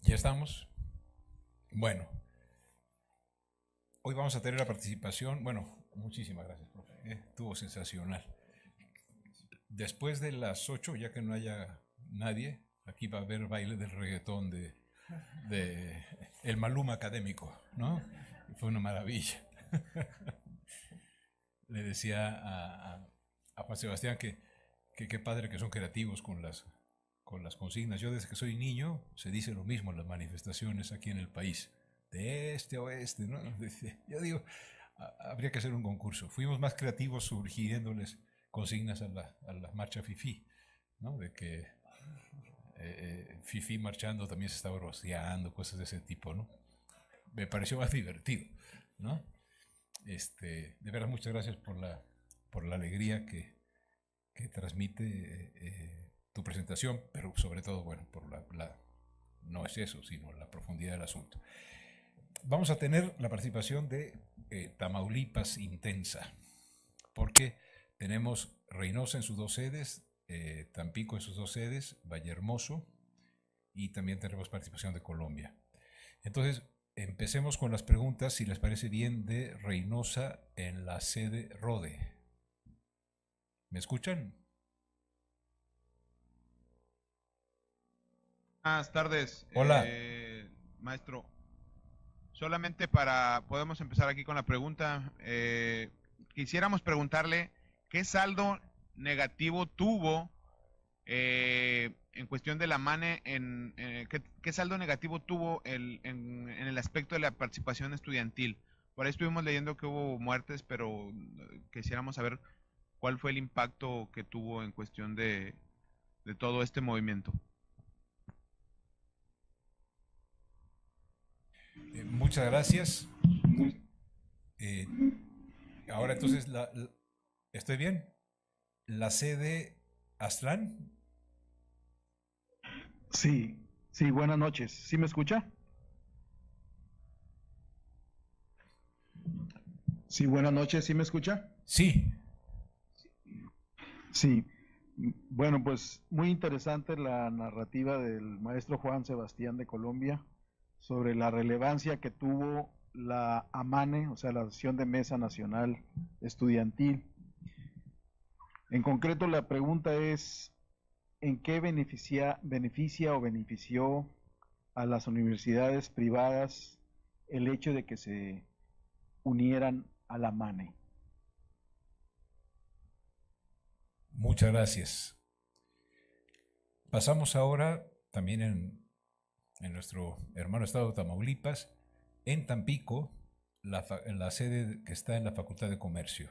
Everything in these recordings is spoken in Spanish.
Ya estamos. Bueno, hoy vamos a tener la participación. Bueno, muchísimas gracias, profe. Estuvo sensacional. Después de las 8, ya que no haya nadie, aquí va a haber baile del reggaetón de el Maluma académico, ¿no? Fue una maravilla. Le decía a Juan Sebastián que qué padre que son creativos con las consignas. Yo desde que soy niño se dice lo mismo en las manifestaciones aquí en el país, de este a oeste, ¿no? Yo digo, habría que hacer un concurso. Fuimos más creativos sugiriéndoles consignas a la marcha FIFI, ¿no? De que FIFI marchando también se estaba rociando, cosas de ese tipo, ¿no? Me pareció más divertido, ¿no? De verdad, muchas gracias por la alegría que transmite tu presentación, pero sobre todo, bueno, por no es eso, sino la profundidad del asunto. Vamos a tener la participación de Tamaulipas Intensa, porque tenemos Reynosa en sus dos sedes, Tampico en sus dos sedes, Vallehermoso, y también tenemos participación de Colombia. Entonces, empecemos con las preguntas, si les parece bien, de Reynosa en la sede Rode. ¿Me escuchan? Buenas tardes, Hola. maestro. Solamente podemos empezar aquí con la pregunta. Quisiéramos preguntarle qué saldo negativo tuvo en cuestión de la MANE, qué saldo negativo tuvo en el aspecto de la participación estudiantil. Por ahí estuvimos leyendo que hubo muertes, pero quisiéramos saber cuál fue el impacto que tuvo en cuestión de todo este movimiento. Muchas gracias. Eh, ahora entonces, ¿estoy bien? La sede Aztlán. Sí, sí, buenas noches. ¿Sí me escucha? Sí, buenas noches. ¿Sí me escucha? Sí. Sí. Bueno, pues muy interesante la narrativa del maestro Juan Sebastián de Colombia sobre la relevancia que tuvo la AMANE, o sea, la Asociación de Mesa Nacional Estudiantil. En concreto, la pregunta es, ¿en qué beneficia o benefició a las universidades privadas el hecho de que se unieran a la MANE? Muchas gracias. Pasamos ahora también en nuestro hermano estado de Tamaulipas, en Tampico, la sede que está en la Facultad de Comercio.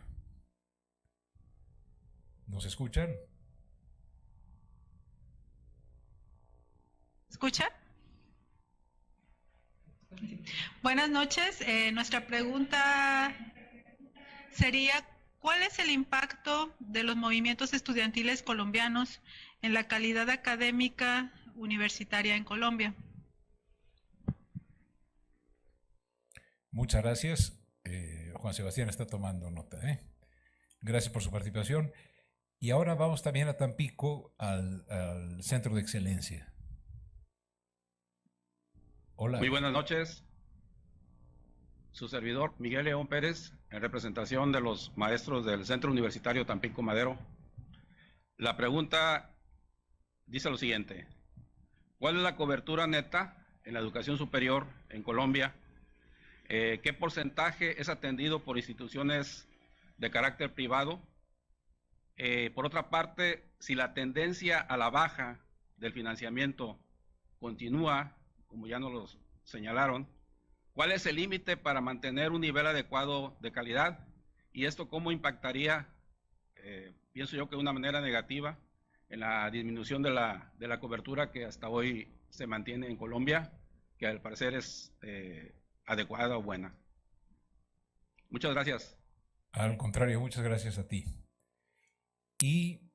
¿Nos escuchan? ¿Escucha? Buenas noches. Nuestra pregunta sería, ¿cuál es el impacto de los movimientos estudiantiles colombianos en la calidad académica universitaria en Colombia? Muchas gracias. Juan Sebastián está tomando nota. Gracias por su participación. Y ahora vamos también a Tampico, al Centro de Excelencia. Hola. Muy buenas noches. Su servidor, Miguel León Pérez, en representación de los maestros del Centro Universitario Tampico Madero. La pregunta dice lo siguiente: ¿cuál es la cobertura neta en la educación superior en Colombia? ¿Qué porcentaje es atendido por instituciones de carácter privado? Por otra parte, si la tendencia a la baja del financiamiento continúa, como ya nos lo señalaron, ¿cuál es el límite para mantener un nivel adecuado de calidad? Y esto cómo impactaría, pienso yo que de una manera negativa, en la disminución de la cobertura que hasta hoy se mantiene en Colombia, que al parecer es adecuada o buena. Muchas gracias. Al contrario, muchas gracias a ti. Y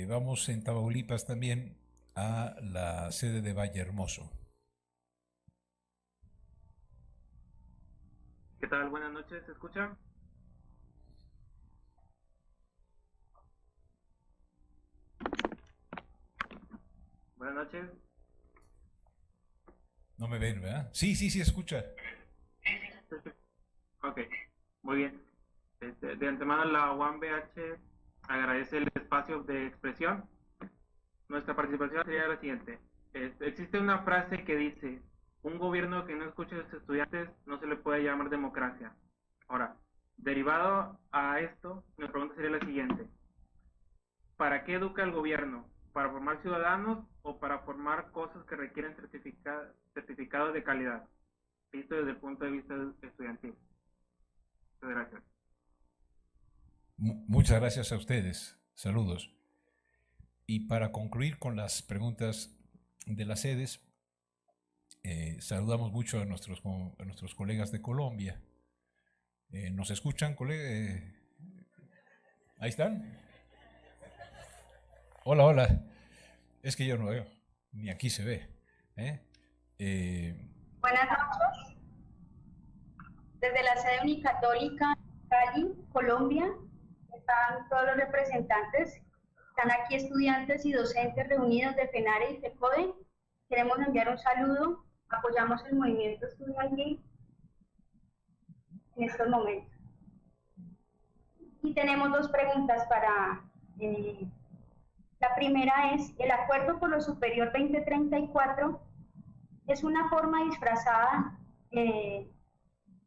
vamos en Tamaulipas también a la sede de Vallehermoso. ¿Qué tal? Buenas noches, ¿se escucha? Buenas noches. No me ven, ¿verdad? Sí, escucha. Ok, muy bien. De antemano la UAM-BH agradece el espacio de expresión. Nuestra participación sería la siguiente. Existe una frase que dice, un gobierno que no escuche a sus estudiantes no se le puede llamar democracia. Ahora, derivado a esto, mi pregunta sería la siguiente. ¿Para qué educa el gobierno? ¿Para formar ciudadanos o para formar cosas que requieren certificados de calidad? Visto desde el punto de vista estudiantil. Muchas gracias. Muchas gracias a ustedes. Saludos. Y para concluir con las preguntas de las sedes, saludamos mucho a nuestros colegas de Colombia. ¿Nos escuchan, colegas? ¿Ahí están? Hola, hola. Es que yo no veo, ni aquí se ve. Buenas noches. Desde la sede Unicatólica, Cali, Colombia, están todos los representantes. Están aquí estudiantes y docentes reunidos de FENARE y FECODE. Queremos enviar un saludo. Apoyamos el movimiento estudiantil en estos momentos. Y tenemos dos preguntas para... la primera es, ¿el Acuerdo por lo Superior 2034 es una forma disfrazada de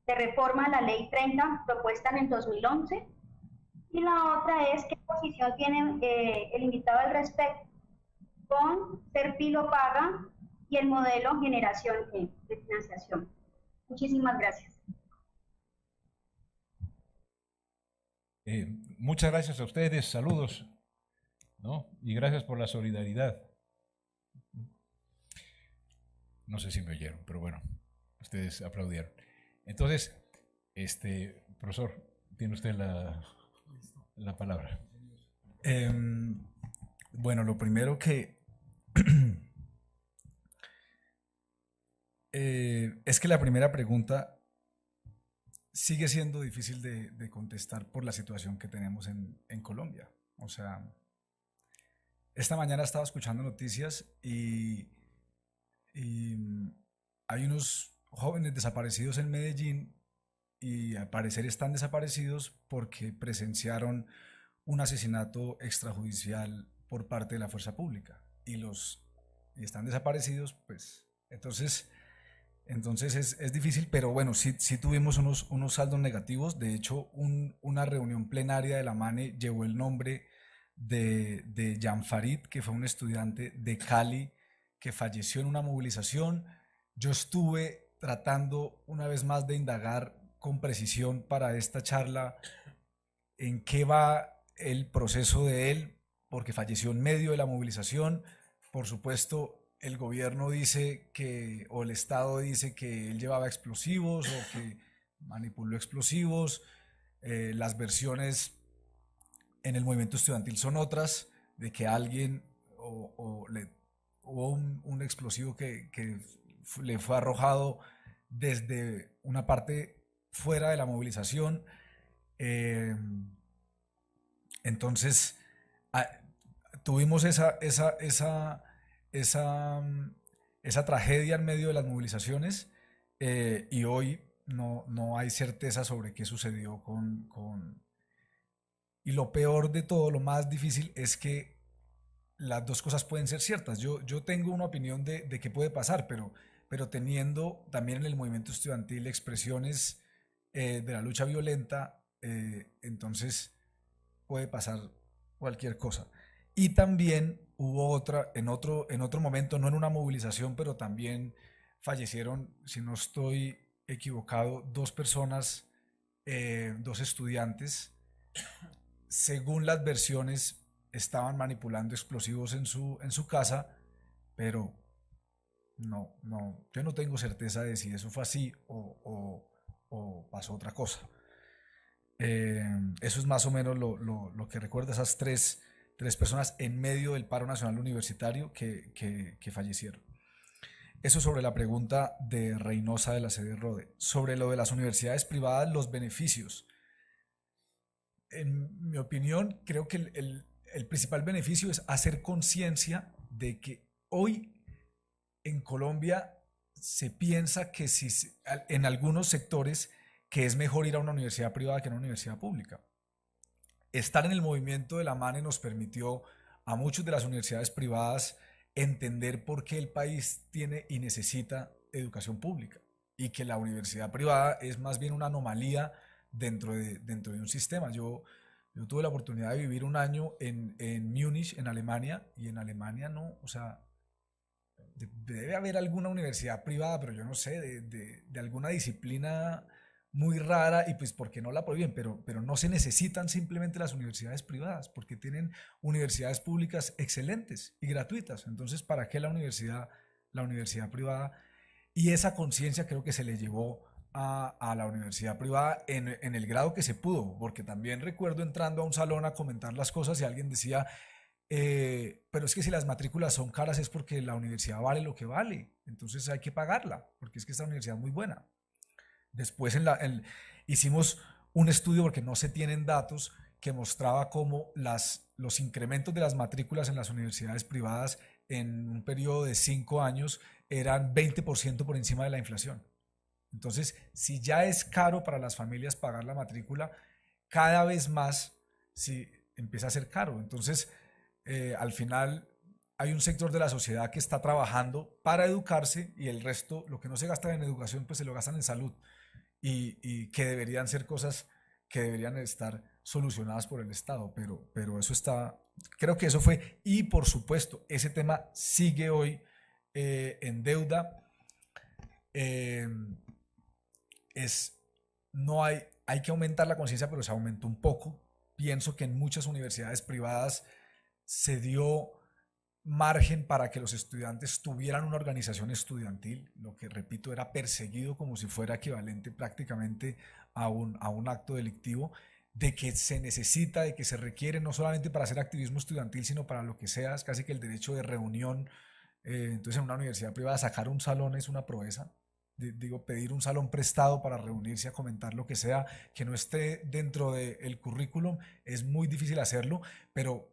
reforma a la Ley 30 propuesta en el 2011? Y la otra es, ¿qué posición tiene el invitado al respecto con Serpilo Paga y el modelo generación de financiación? Muchísimas gracias. Muchas gracias a ustedes, saludos, ¿no? Y gracias por la solidaridad. No sé si me oyeron, pero bueno, ustedes aplaudieron. Entonces, profesor, tiene usted la palabra. Bueno, lo primero que es que la primera pregunta sigue siendo difícil de contestar por la situación que tenemos en Colombia. O sea, esta mañana estaba escuchando noticias y hay unos jóvenes desaparecidos en Medellín y al parecer están desaparecidos porque presenciaron un asesinato extrajudicial por parte de la fuerza pública y están desaparecidos, pues entonces es difícil, pero bueno, sí tuvimos unos saldos negativos. De hecho, una reunión plenaria de la MANE llevó el nombre de Jan Farid, que fue un estudiante de Cali que falleció en una movilización. Yo estuve tratando una vez más de indagar con precisión para esta charla en qué va el proceso de él, porque falleció en medio de la movilización. Por supuesto, el gobierno dice o el Estado dice que él llevaba explosivos o que manipuló explosivos. Las versiones en el movimiento estudiantil son otras, de que alguien hubo un explosivo que le fue arrojado desde una parte fuera de la movilización. Entonces, tuvimos esa tragedia en medio de las movilizaciones, y hoy no hay certeza sobre qué sucedió Y lo peor de todo, lo más difícil, es que las dos cosas pueden ser ciertas. Yo tengo una opinión de qué puede pasar, pero teniendo también en el movimiento estudiantil expresiones de la lucha violenta, entonces puede pasar cualquier cosa. Y también hubo otra, en otro momento, no en una movilización, pero también fallecieron, si no estoy equivocado, dos personas, dos estudiantes. Según las versiones, estaban manipulando explosivos en su casa, pero yo no tengo certeza de si eso fue así o pasó otra cosa. Eso es más o menos lo que recuerdo, esas tres personas en medio del paro nacional universitario que fallecieron. Eso sobre la pregunta de Reynosa de la sede Rode. Sobre lo de las universidades privadas, los beneficios. En mi opinión, creo que el principal beneficio es hacer conciencia de que hoy en Colombia se piensa que en algunos sectores que es mejor ir a una universidad privada que a una universidad pública. Estar en el movimiento de la MANE nos permitió a muchos de las universidades privadas entender por qué el país tiene y necesita educación pública y que la universidad privada es más bien una anomalía dentro de un sistema. Yo tuve la oportunidad de vivir un año en Múnich, en Alemania, y en Alemania no, o sea, debe haber alguna universidad privada, pero yo no sé, de alguna disciplina muy rara, y pues porque no la prohíben, pero no se necesitan simplemente las universidades privadas, porque tienen universidades públicas excelentes y gratuitas. Entonces, ¿para qué la universidad privada? Y esa conciencia creo que se le llevó a la universidad privada en el grado que se pudo, porque también recuerdo entrando a un salón a comentar las cosas y alguien decía, pero es que si las matrículas son caras es porque la universidad vale lo que vale, entonces hay que pagarla, porque es que esta universidad es muy buena. Después hicimos un estudio, porque no se tienen datos, que mostraba cómo los incrementos de las matrículas en las universidades privadas en un periodo de 5 años eran 20% por encima de la inflación. Entonces, si ya es caro para las familias pagar la matrícula, cada vez más empieza a ser caro. Entonces, al final hay un sector de la sociedad que está trabajando para educarse, y el resto, lo que no se gasta en educación, pues se lo gastan en salud, y que deberían ser cosas que deberían estar solucionadas por el Estado, pero eso está, creo que eso fue, y por supuesto, ese tema sigue hoy en deuda. Hay que aumentar la conciencia, pero se aumentó un poco. Pienso que en muchas universidades privadas se dio margen para que los estudiantes tuvieran una organización estudiantil, lo que, repito, era perseguido como si fuera equivalente prácticamente a un acto delictivo, de que se necesita, de que se requiere, no solamente para hacer activismo estudiantil, sino para lo que sea, es casi que el derecho de reunión. Entonces, en una universidad privada sacar un salón es una proeza. Pedir un salón prestado para reunirse a comentar lo que sea, que no esté dentro del currículum, es muy difícil hacerlo, pero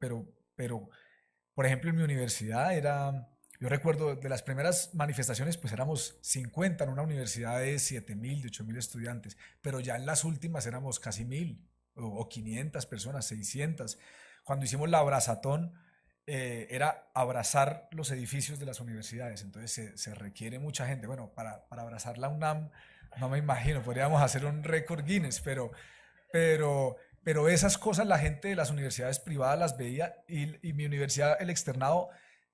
por ejemplo, en mi universidad yo recuerdo de las primeras manifestaciones, pues éramos 50 en una universidad de 7.000, de 8.000 estudiantes, pero ya en las últimas éramos casi 1.000 o 500 personas, 600. Cuando hicimos la abrazatón, era abrazar los edificios de las universidades, entonces se requiere mucha gente. Bueno, para abrazar la UNAM, no me imagino, podríamos hacer un récord Guinness, pero esas cosas la gente de las universidades privadas las veía, y mi universidad, el externado,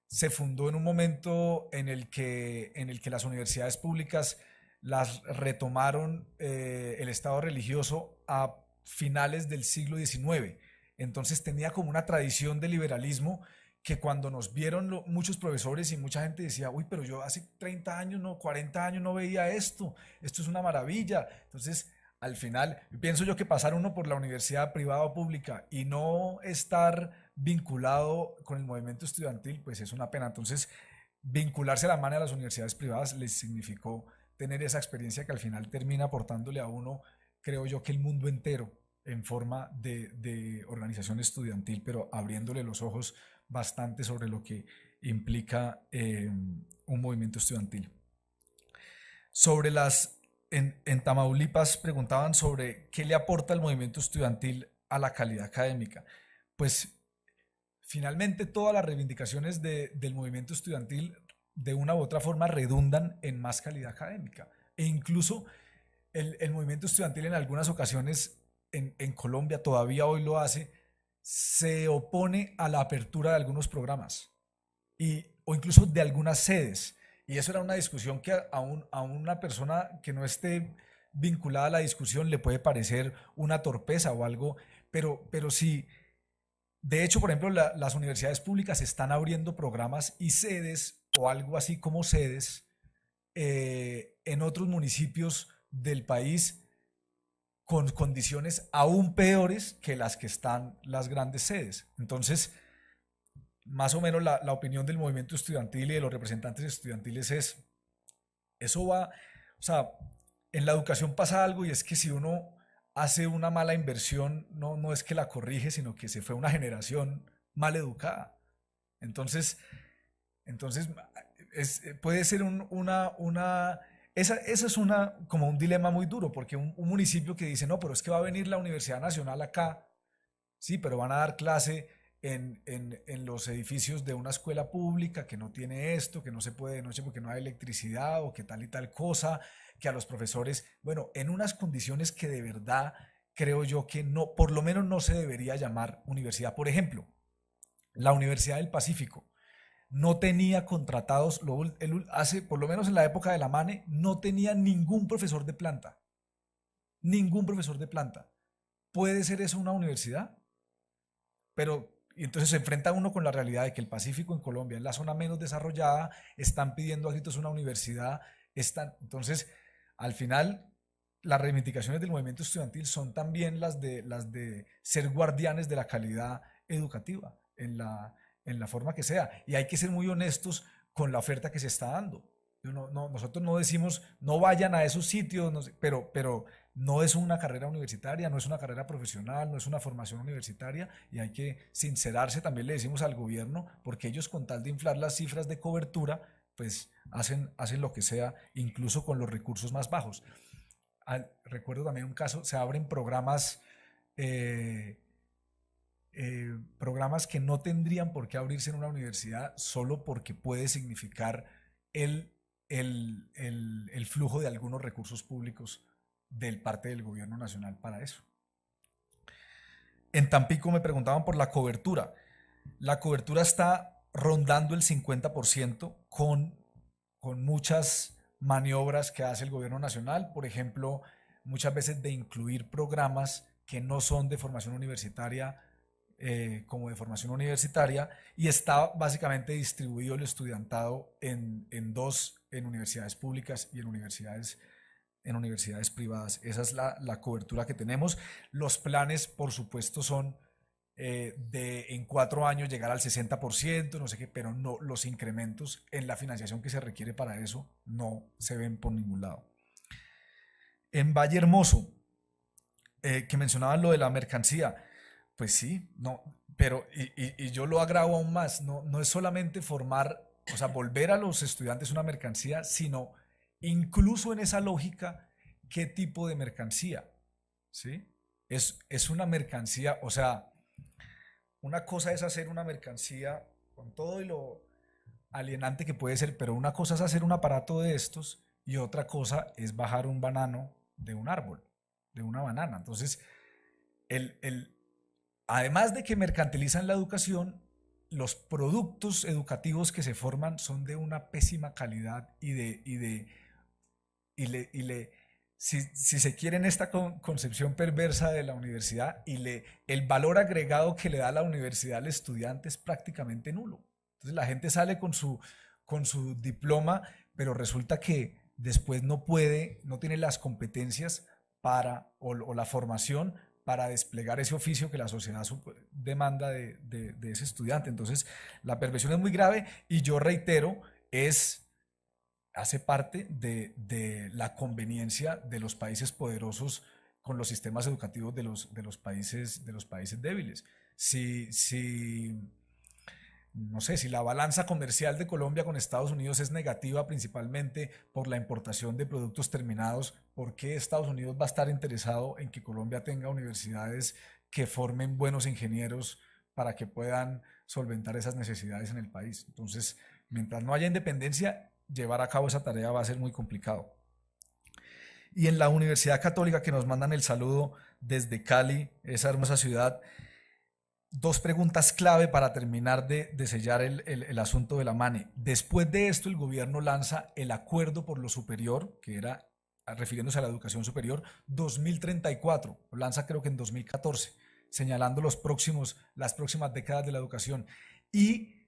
se fundó en un momento en el que las universidades públicas las retomaron el Estado religioso a finales del siglo XIX. Entonces tenía como una tradición de liberalismo que cuando nos vieron muchos profesores y mucha gente decía, uy, pero yo hace 30 años, no, 40 años no veía esto es una maravilla. Entonces, al final, pienso yo que pasar uno por la universidad privada o pública y no estar vinculado con el movimiento estudiantil, pues es una pena. Entonces, vincularse a la mano de las universidades privadas les significó tener esa experiencia que al final termina aportándole a uno, creo yo, que el mundo entero en forma de organización estudiantil, pero abriéndole los ojos bastante sobre lo que implica un movimiento estudiantil. En Tamaulipas preguntaban sobre qué le aporta el movimiento estudiantil a la calidad académica. Pues finalmente todas las reivindicaciones del movimiento estudiantil de una u otra forma redundan en más calidad académica, e incluso el movimiento estudiantil en algunas ocasiones en Colombia, todavía hoy lo hace, se opone a la apertura de algunos programas o incluso de algunas sedes. Y eso era una discusión que a una persona que no esté vinculada a la discusión le puede parecer una torpeza o algo, pero sí. De hecho, por ejemplo, las universidades públicas están abriendo programas y sedes, o algo así como sedes, en otros municipios del país, con condiciones aún peores que las que están las grandes sedes. Entonces, más o menos la opinión del movimiento estudiantil y de los representantes estudiantiles eso va, o sea, en la educación pasa algo, y es que si uno hace una mala inversión, no es que la corrige, sino que se fue una generación mal educada. Entonces puede ser esa es como un dilema muy duro, porque un municipio que dice, no, pero es que va a venir la Universidad Nacional acá, sí, pero van a dar clase en los edificios de una escuela pública que no tiene esto, que no se puede de noche porque no hay electricidad o que tal y tal cosa, que a los profesores, bueno, en unas condiciones que de verdad creo yo que no, por lo menos no se debería llamar universidad. Por ejemplo, la Universidad del Pacífico no tenía contratados, hace, por lo menos en la época de la MANE, no tenía ningún profesor de planta. Ningún profesor de planta. ¿Puede ser eso una universidad? Pero y entonces se enfrenta uno con la realidad de que el Pacífico en Colombia es la zona menos desarrollada, están pidiendo a gritos una universidad, entonces al final las reivindicaciones del movimiento estudiantil son también las de ser guardianes de la calidad educativa en la forma que sea, y hay que ser muy honestos con la oferta que se está dando. Nosotros no decimos no vayan a esos sitios, no sé, pero no es una carrera universitaria, no es una carrera profesional, no es una formación universitaria, y hay que sincerarse, también le decimos al gobierno, porque ellos con tal de inflar las cifras de cobertura, pues hacen lo que sea, incluso con los recursos más bajos. Recuerdo también un caso, se abren programas que no tendrían por qué abrirse en una universidad solo porque puede significar el flujo de algunos recursos públicos del parte del gobierno nacional para eso. En Tampico me preguntaban por la cobertura. La cobertura está rondando el 50% con muchas maniobras que hace el gobierno nacional, por ejemplo, muchas veces de incluir programas que no son de formación universitaria como de formación universitaria, y está básicamente distribuido el estudiantado en universidades públicas y en universidades privadas. Esa es la cobertura que tenemos. Los planes, por supuesto, son en 4 años llegar al 60%, no sé qué, pero no, los incrementos en la financiación que se requiere para eso no se ven por ningún lado. En Valle Hermoso, que mencionaban lo de la mercancía, pues sí, no, pero y yo lo agravo aún más, no es solamente formar, o sea, volver a los estudiantes una mercancía, sino incluso en esa lógica, ¿qué tipo de mercancía? ¿Sí? Es una mercancía, o sea, una cosa es hacer una mercancía con todo y lo alienante que puede ser, pero una cosa es hacer un aparato de estos y otra cosa es bajar un banano de un árbol, de una banana. Entonces, además de que mercantilizan la educación, los productos educativos que se forman son de una pésima calidad si se quiere, en esta concepción perversa de la universidad, el valor agregado que le da la universidad al estudiante es prácticamente nulo. Entonces la gente sale con su diploma, pero resulta que después no tiene las competencias o la formación para desplegar ese oficio que la sociedad demanda de ese estudiante. Entonces, la perversión es muy grave y yo reitero, hace parte de la conveniencia de los países poderosos con los sistemas educativos de los países débiles. No sé, si la balanza comercial de Colombia con Estados Unidos es negativa principalmente por la importación de productos terminados, ¿por qué Estados Unidos va a estar interesado en que Colombia tenga universidades que formen buenos ingenieros para que puedan solventar esas necesidades en el país? Entonces, mientras no haya independencia, llevar a cabo esa tarea va a ser muy complicado. Y en la Universidad Católica, que nos mandan el saludo desde Cali, esa hermosa ciudad, 2 preguntas clave para terminar de sellar el asunto de la MANE. Después de esto, el gobierno lanza el Acuerdo por lo Superior, que era, refiriéndose a la educación superior, 2034, lo lanza creo que en 2014, señalando las próximas décadas de la educación. Y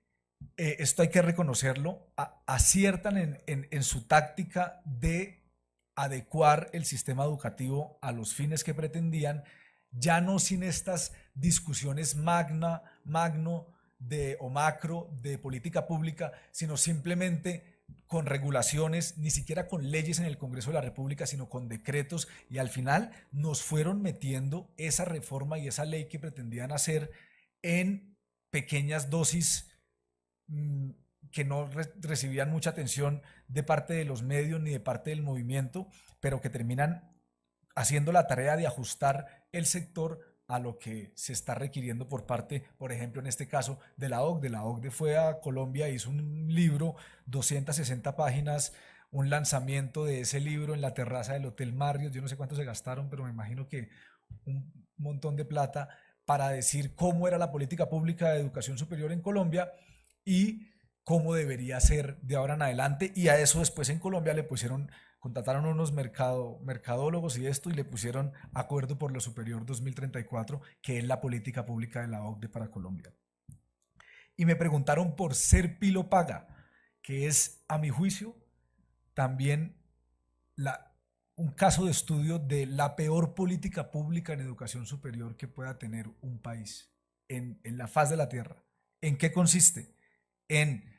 esto hay que reconocerlo, aciertan en su táctica de adecuar el sistema educativo a los fines que pretendían, ya no sin estas discusiones magno o macro de política pública, sino simplemente con regulaciones, ni siquiera con leyes en el Congreso de la República, sino con decretos, y al final nos fueron metiendo esa reforma y esa ley que pretendían hacer en pequeñas dosis que no recibían mucha atención de parte de los medios ni de parte del movimiento, pero que terminan haciendo la tarea de ajustar el sector a lo que se está requiriendo por parte, por ejemplo, en este caso, de la OCDE. La OCDE fue a Colombia, hizo un libro, 260 páginas, un lanzamiento de ese libro en la terraza del Hotel Marriott. Yo no sé cuánto se gastaron, pero me imagino que un montón de plata, para decir cómo era la política pública de educación superior en Colombia y cómo debería ser de ahora en adelante. Y a eso después en Colombia le pusieron, contrataron unos mercadólogos y esto, y le pusieron Acuerdo por lo Superior 2034, que es la política pública de la OCDE para Colombia. Y me preguntaron por Ser Pilo Paga, que es, a mi juicio, también un caso de estudio de la peor política pública en educación superior que pueda tener un país en la faz de la tierra. ¿En qué consiste? En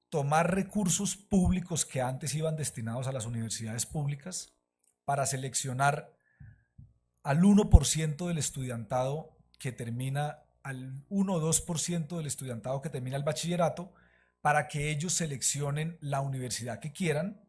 tomar recursos públicos que antes iban destinados a las universidades públicas para seleccionar al 1% del estudiantado que termina, al 1 o 2% del estudiantado que termina el bachillerato, para que ellos seleccionen la universidad que quieran,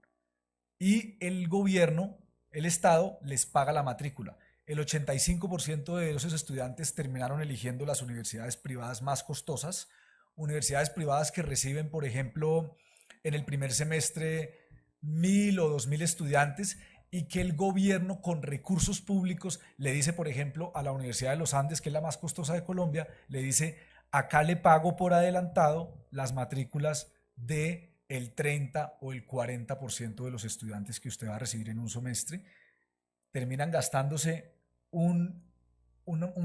y el gobierno, el Estado, les paga la matrícula. El 85% de esos estudiantes terminaron eligiendo las universidades privadas más costosas, universidades privadas que reciben, por ejemplo, en el primer semestre 1.000 o 2.000 estudiantes, y que el gobierno con recursos públicos le dice, por ejemplo, a la Universidad de los Andes, que es la más costosa de Colombia, le dice: acá le pago por adelantado las matrículas de el 30 o el 40% de los estudiantes que usted va a recibir en un semestre. Terminan gastándose un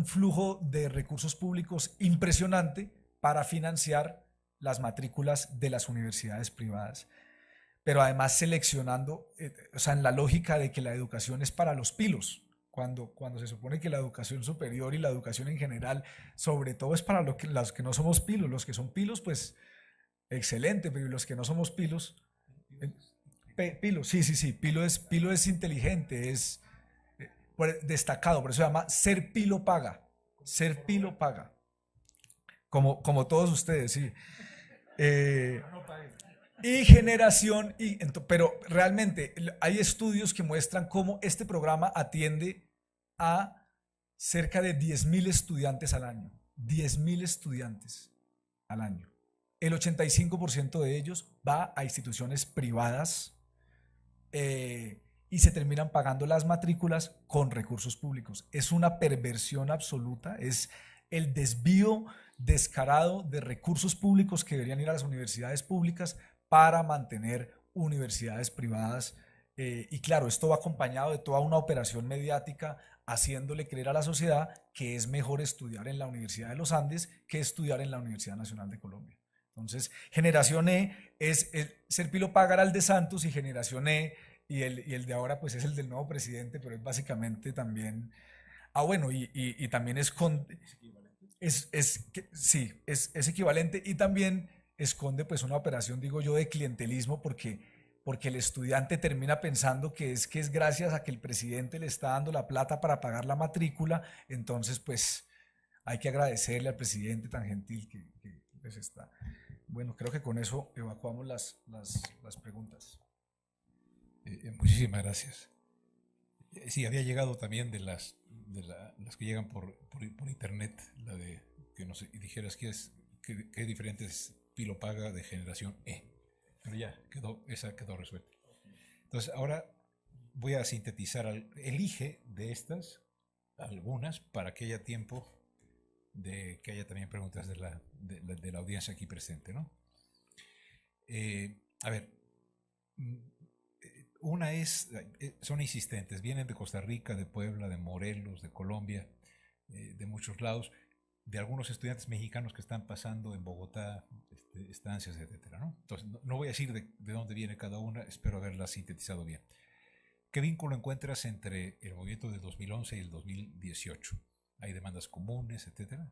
flujo de recursos públicos impresionante para financiar las matrículas de las universidades privadas, pero además seleccionando, o sea, en la lógica de que la educación es para los pilos, cuando se supone que la educación superior y la educación en general, sobre todo, es para los que no somos pilos. Los que son pilos, pues excelente, pero los que no somos pilos, pilo, sí, pilo es inteligente, es destacado, por eso se llama Ser Pilo Paga, Ser Pilo Paga, como todos ustedes, sí. Y generación, pero realmente hay estudios que muestran cómo este programa atiende a cerca de 10.000 estudiantes al año, 10.000 estudiantes al año. El 85% de ellos va a instituciones privadas, y se terminan pagando las matrículas con recursos públicos. Es una perversión absoluta, es el desvío descarado de recursos públicos que deberían ir a las universidades públicas para mantener universidades privadas. Y claro, esto va acompañado de toda una operación mediática haciéndole creer a la sociedad que es mejor estudiar en la Universidad de los Andes que estudiar en la Universidad Nacional de Colombia. Entonces, Generación E es Ser Pilo Paga al de Santos, y Generación E y el de ahora pues es el del nuevo presidente, pero es básicamente también... bueno, y también sí, es equivalente, y también esconde pues una operación, digo yo, de clientelismo, porque el estudiante termina pensando que es gracias a que el presidente le está dando la plata para pagar la matrícula. Entonces pues hay que agradecerle al presidente tan gentil que les está. Bueno, creo que con eso evacuamos las preguntas. Muchísimas gracias. Sí, había llegado también de las que llegan por internet, la de que nos dijeras qué diferente es Pilo Paga de Generación E. Pero ya, esa quedó resuelta. Entonces, ahora voy a sintetizar. Elige de estas algunas para que haya tiempo de que haya también preguntas de la audiencia aquí presente, ¿no? A ver, una son insistentes, vienen de Costa Rica, de Puebla, de Morelos, de Colombia, de muchos lados, de algunos estudiantes mexicanos que están pasando en Bogotá, estancias, etcétera, ¿no? Entonces, no voy a decir de dónde viene cada una, espero haberla sintetizado bien. ¿Qué vínculo encuentras entre el movimiento del 2011 y el 2018? ¿Hay demandas comunes, etcétera?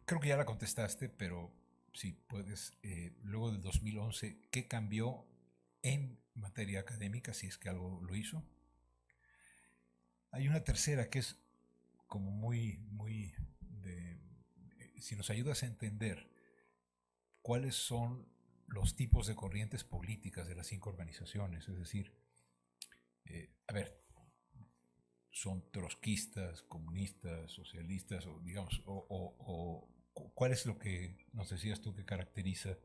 Creo que ya la contestaste, pero si puedes, luego del 2011, ¿qué cambió en materia académica, si es que algo lo hizo? Hay una tercera que es como muy si nos ayudas a entender cuáles son los tipos de corrientes políticas de las 5 organizaciones, es decir, a ver, son trotskistas, comunistas, socialistas, o digamos, o cuál es lo que nos decías tú que caracteriza,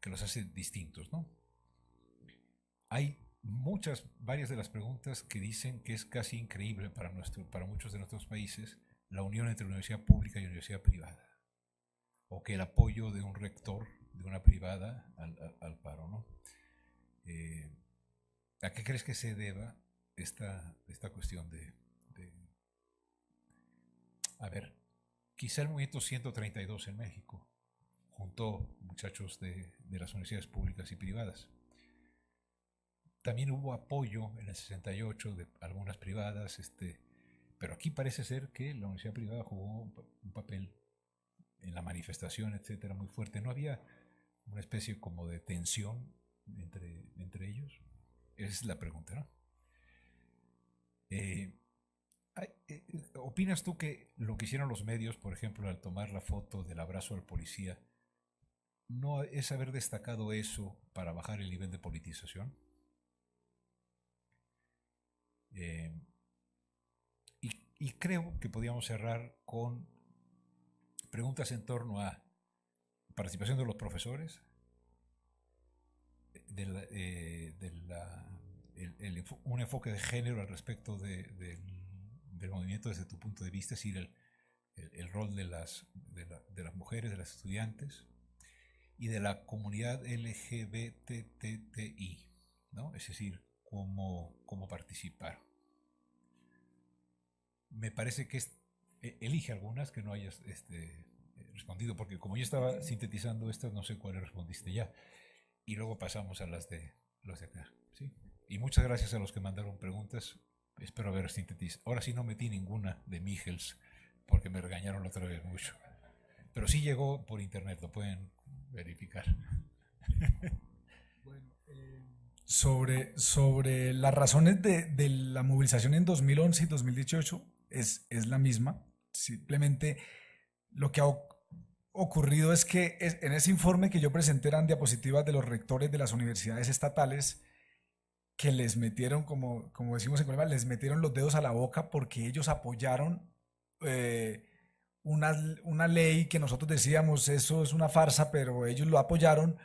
que los hace distintos, ¿no? Hay varias de las preguntas que dicen que es casi increíble para muchos de nuestros países la unión entre universidad pública y universidad privada, o que el apoyo de un rector de una privada al paro, ¿no? ¿A qué crees que se deba esta cuestión a ver, quizá el movimiento 132 en México juntó muchachos de las universidades públicas y privadas? También hubo apoyo en el 68 de algunas privadas, pero aquí parece ser que la universidad privada jugó un papel en la manifestación, etcétera, muy fuerte. ¿No había una especie como de tensión entre ellos? Esa es la pregunta, ¿no? ¿Opinas tú que lo que hicieron los medios, por ejemplo, al tomar la foto del abrazo al policía, no es haber destacado eso para bajar el nivel de politización? Y creo que podríamos cerrar con preguntas en torno a participación de los profesores, un enfoque de género al respecto del movimiento desde tu punto de vista, es decir, el rol de las mujeres, de las estudiantes y de la comunidad LGBTTI, ¿no? Es decir, cómo participar. Me parece que elige algunas que no hayas respondido, porque como yo estaba sintetizando estas, no sé cuáles respondiste ya. Y luego pasamos a los de acá, ¿sí? Y muchas gracias a los que mandaron preguntas. Espero haber sintetizado. Ahora sí no metí ninguna de Michels, porque me regañaron la otra vez mucho. Pero sí llegó por internet, lo pueden verificar. Bueno, sobre las razones de la movilización en 2011 y 2018 es la misma. Simplemente lo que ha ocurrido es que en ese informe que yo presenté eran diapositivas de los rectores de las universidades estatales que les metieron, como decimos en Colombia, les metieron los dedos a la boca porque ellos apoyaron una ley que nosotros decíamos eso es una farsa, pero ellos lo apoyaron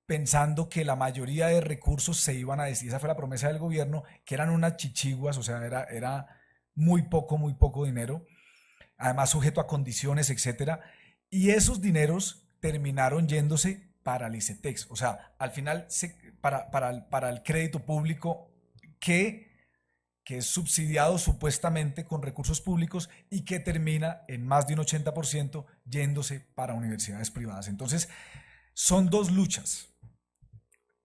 pensando que la mayoría de recursos se iban a decir, esa fue la promesa del gobierno, que eran unas chichiguas, o sea, era muy poco dinero, además sujeto a condiciones, etcétera, y esos dineros terminaron yéndose para el ICETEX, o sea, al final para el crédito público que es subsidiado supuestamente con recursos públicos y que termina en más de un 80% yéndose para universidades privadas. Entonces, son dos luchas.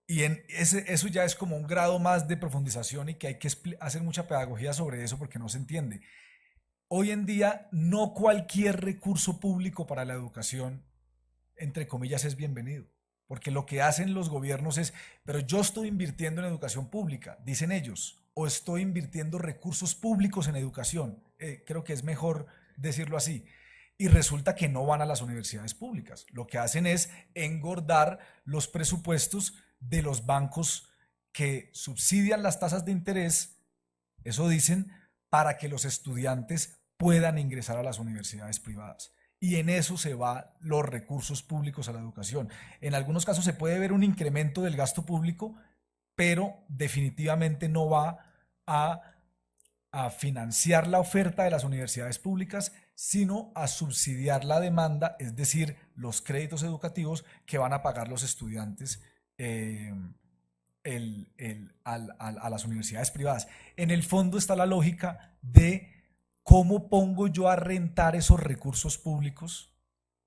Y eso ya es como un grado más de profundización y que hay que hacer mucha pedagogía sobre eso porque no se entiende. Hoy en día, no cualquier recurso público para la educación, entre comillas, es bienvenido. Porque lo que hacen los gobiernos es, pero yo estoy invirtiendo en educación pública, dicen ellos, o estoy invirtiendo recursos públicos en educación. Creo que es mejor decirlo así. Y resulta que no van a las universidades públicas. Lo que hacen es engordar los presupuestos de los bancos que subsidian las tasas de interés, eso dicen, para que los estudiantes puedan ingresar a las universidades privadas. Y en eso se van los recursos públicos a la educación. En algunos casos se puede ver un incremento del gasto público, pero definitivamente no va a financiar la oferta de las universidades públicas, sino a subsidiar la demanda, es decir, los créditos educativos que van a pagar los estudiantes a las universidades privadas. En el fondo está la lógica de cómo pongo yo a rentar esos recursos públicos,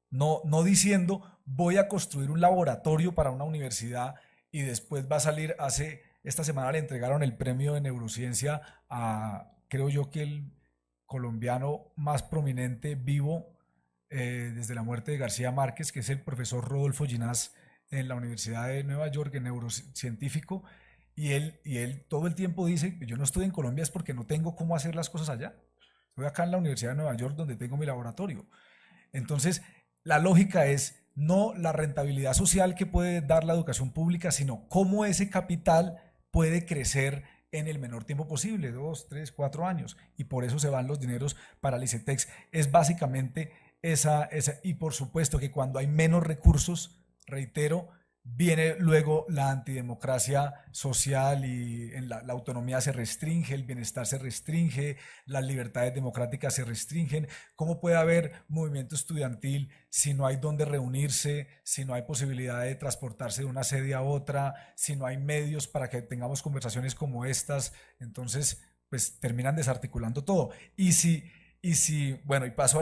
no diciendo voy a construir un laboratorio para una universidad y después va a salir, esta semana le entregaron el premio de neurociencia a, creo yo que el colombiano más prominente vivo desde la muerte de García Márquez, que es el profesor Rodolfo Ginás en la Universidad de Nueva York, neurocientífico, y él todo el tiempo dice, yo no estoy en Colombia es porque no tengo cómo hacer las cosas allá. Estoy acá en la Universidad de Nueva York donde tengo mi laboratorio. Entonces, la lógica es no la rentabilidad social que puede dar la educación pública, sino cómo ese capital puede crecer en el menor tiempo posible, 2, 3, 4 años. Y por eso se van los dineros para el ICETEX. Es básicamente esa, y por supuesto que cuando hay menos recursos, reitero, viene luego la antidemocracia social y en la autonomía se restringe, el bienestar se restringe, las libertades democráticas se restringen. ¿Cómo puede haber movimiento estudiantil si no hay dónde reunirse, si no hay posibilidad de transportarse de una sede a otra, si no hay medios para que tengamos conversaciones como estas? Entonces, pues terminan desarticulando todo. Y si bueno, y paso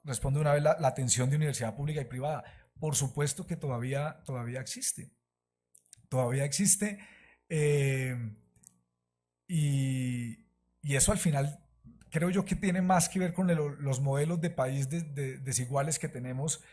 respondo una vez la tensión de universidad pública y privada. Por supuesto que todavía existe. Todavía existe. Y eso al final creo yo que tiene más que ver con los modelos de país desiguales que tenemos.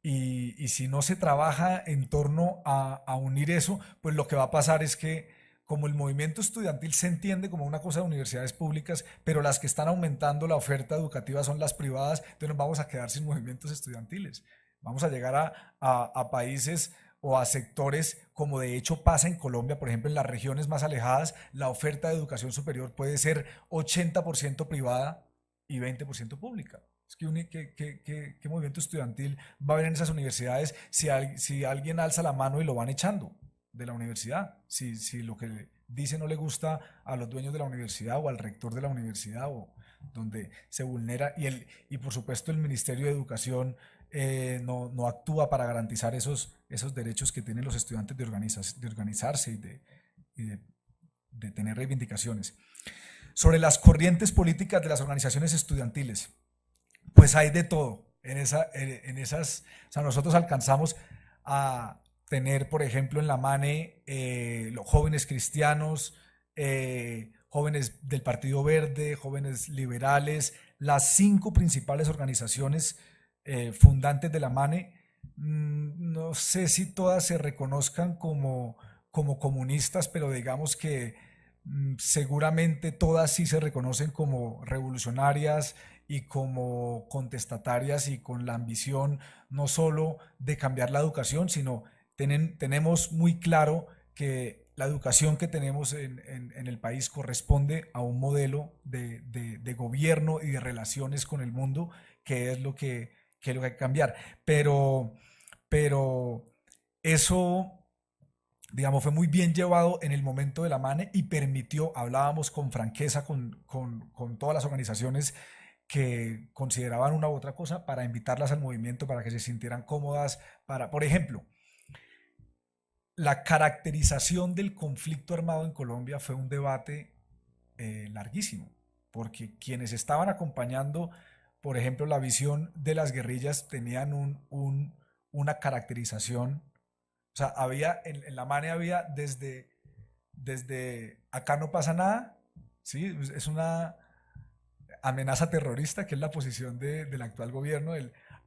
Y si no se trabaja en torno a unir eso, pues lo que va a pasar es que como el movimiento estudiantil se entiende como una cosa de universidades públicas, pero las que están aumentando la oferta educativa son las privadas, entonces nos vamos a quedar sin movimientos estudiantiles. Vamos a llegar a países o a sectores como de hecho pasa en Colombia, por ejemplo, en las regiones más alejadas, la oferta de educación superior puede ser 80% privada y 20% pública. Es que ¿qué movimiento estudiantil va a haber en esas universidades si alguien alza la mano y lo van echando de la universidad? Si lo que dice no le gusta a los dueños de la universidad o al rector de la universidad, o donde se vulnera, y por supuesto el Ministerio de Educación no actúa para garantizar esos derechos que tienen los estudiantes de organizarse y de tener reivindicaciones. Sobre las corrientes políticas de las organizaciones estudiantiles, pues hay de todo. En esas, o sea, nosotros alcanzamos a tener, por ejemplo, en la MANE, los jóvenes cristianos, jóvenes del Partido Verde, jóvenes liberales, las 5 principales organizaciones fundantes de la MANE. No sé si todas se reconozcan como comunistas, pero digamos que seguramente todas sí se reconocen como revolucionarias y como contestatarias y con la ambición no solo de cambiar la educación, sino tenemos muy claro que la educación que tenemos en el país corresponde a un modelo de gobierno y de relaciones con el mundo, que es lo que hay que cambiar. Pero eso, digamos, fue muy bien llevado en el momento de la MANE y permitió, hablábamos con franqueza con todas las organizaciones que consideraban una u otra cosa, para invitarlas al movimiento, para que se sintieran cómodas, por ejemplo, la caracterización del conflicto armado en Colombia fue un debate larguísimo, porque quienes estaban acompañando, por ejemplo, la visión de las guerrillas, tenían una caracterización. O sea, había en la MANE había desde acá no pasa nada, ¿sí? Es una amenaza terrorista, que es la posición del actual gobierno,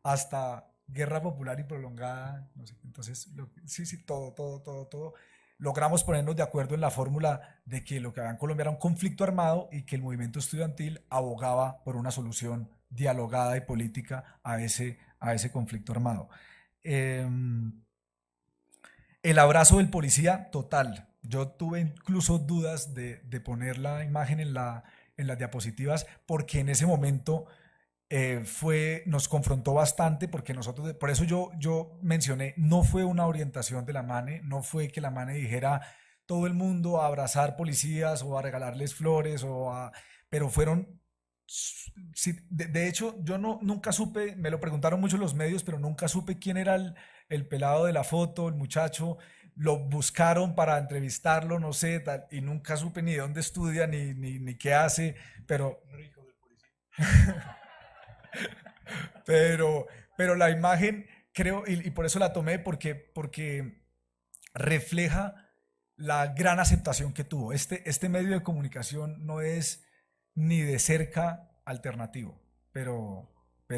hasta guerra popular y prolongada, no sé. Entonces, sí, todo. Logramos ponernos de acuerdo en la fórmula de que lo que había en Colombia era un conflicto armado y que el movimiento estudiantil abogaba por una solución dialogada y política a ese conflicto armado. El abrazo del policía, total. Yo tuve incluso dudas de poner la imagen en las diapositivas, porque en ese momento nos confrontó bastante, porque nosotros, por eso yo mencioné, no fue una orientación de la MANE, no fue que la MANE dijera todo el mundo a abrazar policías o a regalarles flores, pero fueron, de hecho yo nunca supe, me lo preguntaron mucho los medios, pero nunca supe quién era el pelado de la foto, el muchacho. Lo buscaron para entrevistarlo, no sé, y nunca supe ni de dónde estudia, ni qué hace, pero pero la imagen, creo, y por eso la tomé, porque refleja la gran aceptación que tuvo. Este medio de comunicación no es ni de cerca alternativo, pero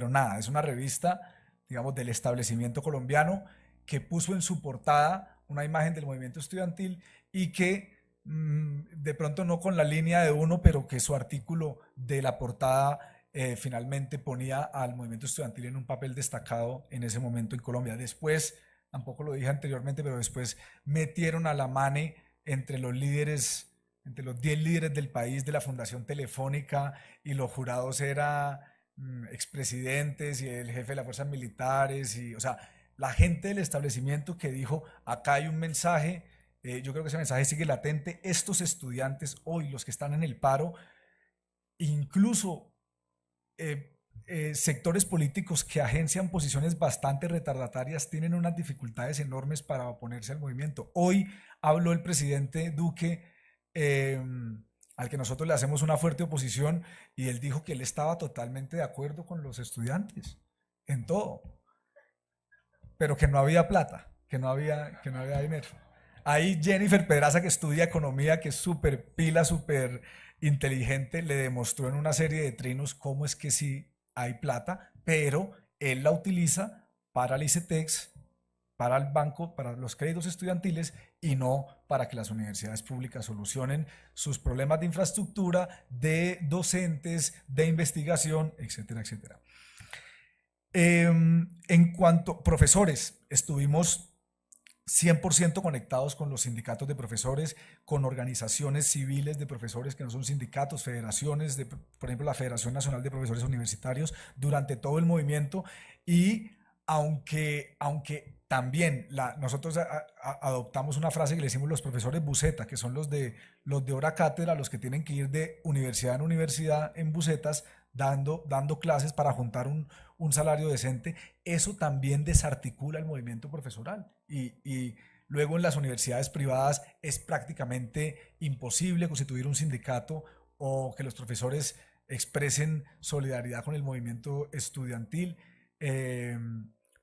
nada, es una revista, digamos, del establecimiento colombiano, que puso en su portada una imagen del movimiento estudiantil y que de pronto no con la línea de uno, pero que su artículo de la portada finalmente ponía al movimiento estudiantil en un papel destacado en ese momento en Colombia. Después, tampoco lo dije anteriormente, pero después metieron a la MANE entre los líderes, entre los 10 líderes del país de la Fundación Telefónica, y los jurados eran expresidentes y el jefe de las fuerzas militares, y, o sea, la gente del establecimiento que dijo, acá hay un mensaje, yo creo que ese mensaje sigue latente. Estos estudiantes hoy, los que están en el paro, incluso sectores políticos que agencian posiciones bastante retardatarias, tienen unas dificultades enormes para oponerse al movimiento. Hoy habló el presidente Duque, al que nosotros le hacemos una fuerte oposición, y él dijo que él estaba totalmente de acuerdo con los estudiantes en todo, pero que no había plata, que no había dinero. Ahí Jennifer Pedraza, que estudia economía, que es súper pila, súper inteligente, le demostró en una serie de trinos cómo es que sí hay plata, pero él la utiliza para el ICETEX, para el banco, para los créditos estudiantiles, y no para que las universidades públicas solucionen sus problemas de infraestructura, de docentes, de investigación, etcétera, etcétera. En cuanto a profesores, estuvimos 100% conectados con los sindicatos de profesores, con organizaciones civiles de profesores que no son sindicatos, federaciones, por ejemplo la Federación Nacional de Profesores Universitarios, durante todo el movimiento. Y aunque también nosotros adoptamos una frase que le decimos los profesores buceta, que son los de hora cátedra, los que tienen que ir de universidad en universidad en bucetas, dando clases para juntar un salario decente, eso también desarticula el movimiento profesoral, y luego en las universidades privadas es prácticamente imposible constituir un sindicato o que los profesores expresen solidaridad con el movimiento estudiantil,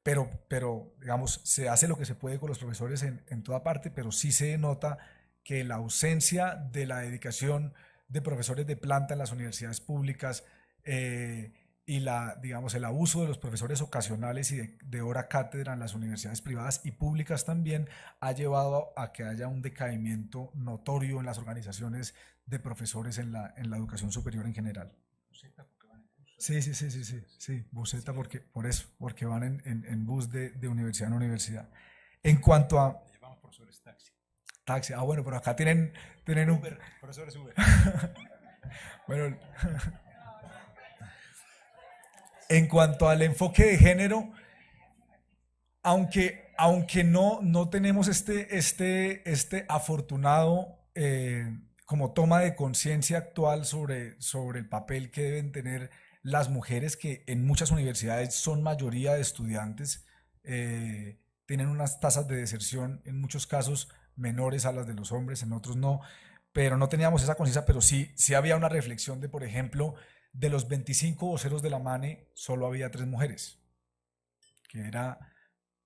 pero digamos, se hace lo que se puede con los profesores en toda parte, pero sí se nota que la ausencia de la dedicación de profesores de planta en las universidades públicas, y digamos, el abuso de los profesores ocasionales y de hora cátedra en las universidades privadas y públicas también, ha llevado a que haya un decaimiento notorio en las organizaciones de profesores en la educación superior en general. Sí, buceta, porque van en bus de universidad en universidad. En cuanto a... Llamamos profesores taxi, bueno, pero acá tienen un... Uber, profesores Uber. Bueno... En cuanto al enfoque de género, aunque no tenemos este afortunado como toma de conciencia actual sobre el papel que deben tener las mujeres, que en muchas universidades son mayoría de estudiantes, tienen unas tasas de deserción en muchos casos menores a las de los hombres, en otros no, pero no teníamos esa conciencia, pero sí había una reflexión de, por ejemplo, de los 25 voceros de la MANE, solo había 3 mujeres, que era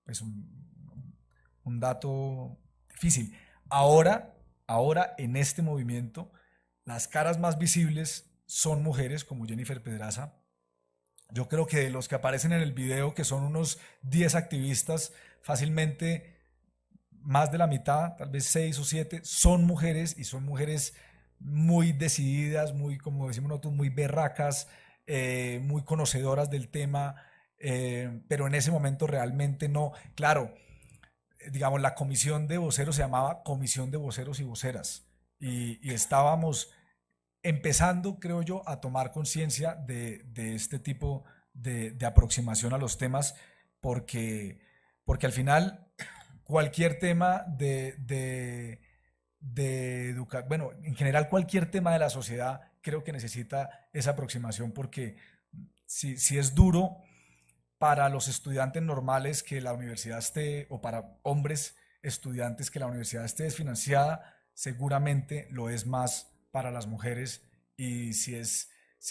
pues un dato difícil. Ahora, en este movimiento, las caras más visibles son mujeres como Jennifer Pedraza. Yo creo que de los que aparecen en el video, que son unos 10 activistas, fácilmente más de la mitad, tal vez 6 o 7, son mujeres, y son mujeres muy decididas, muy, como decimos nosotros, muy berracas, muy conocedoras del tema, pero en ese momento realmente no. Claro, digamos, la comisión de voceros se llamaba Comisión de Voceros y Voceras, y estábamos empezando, creo yo, a tomar conciencia de este tipo de aproximación a los temas, porque al final cualquier tema bueno, en general cualquier tema de la sociedad creo que necesita esa aproximación, porque si es duro para los estudiantes normales que la universidad esté, o para hombres estudiantes que la universidad esté desfinanciada, seguramente lo es más para las mujeres, y si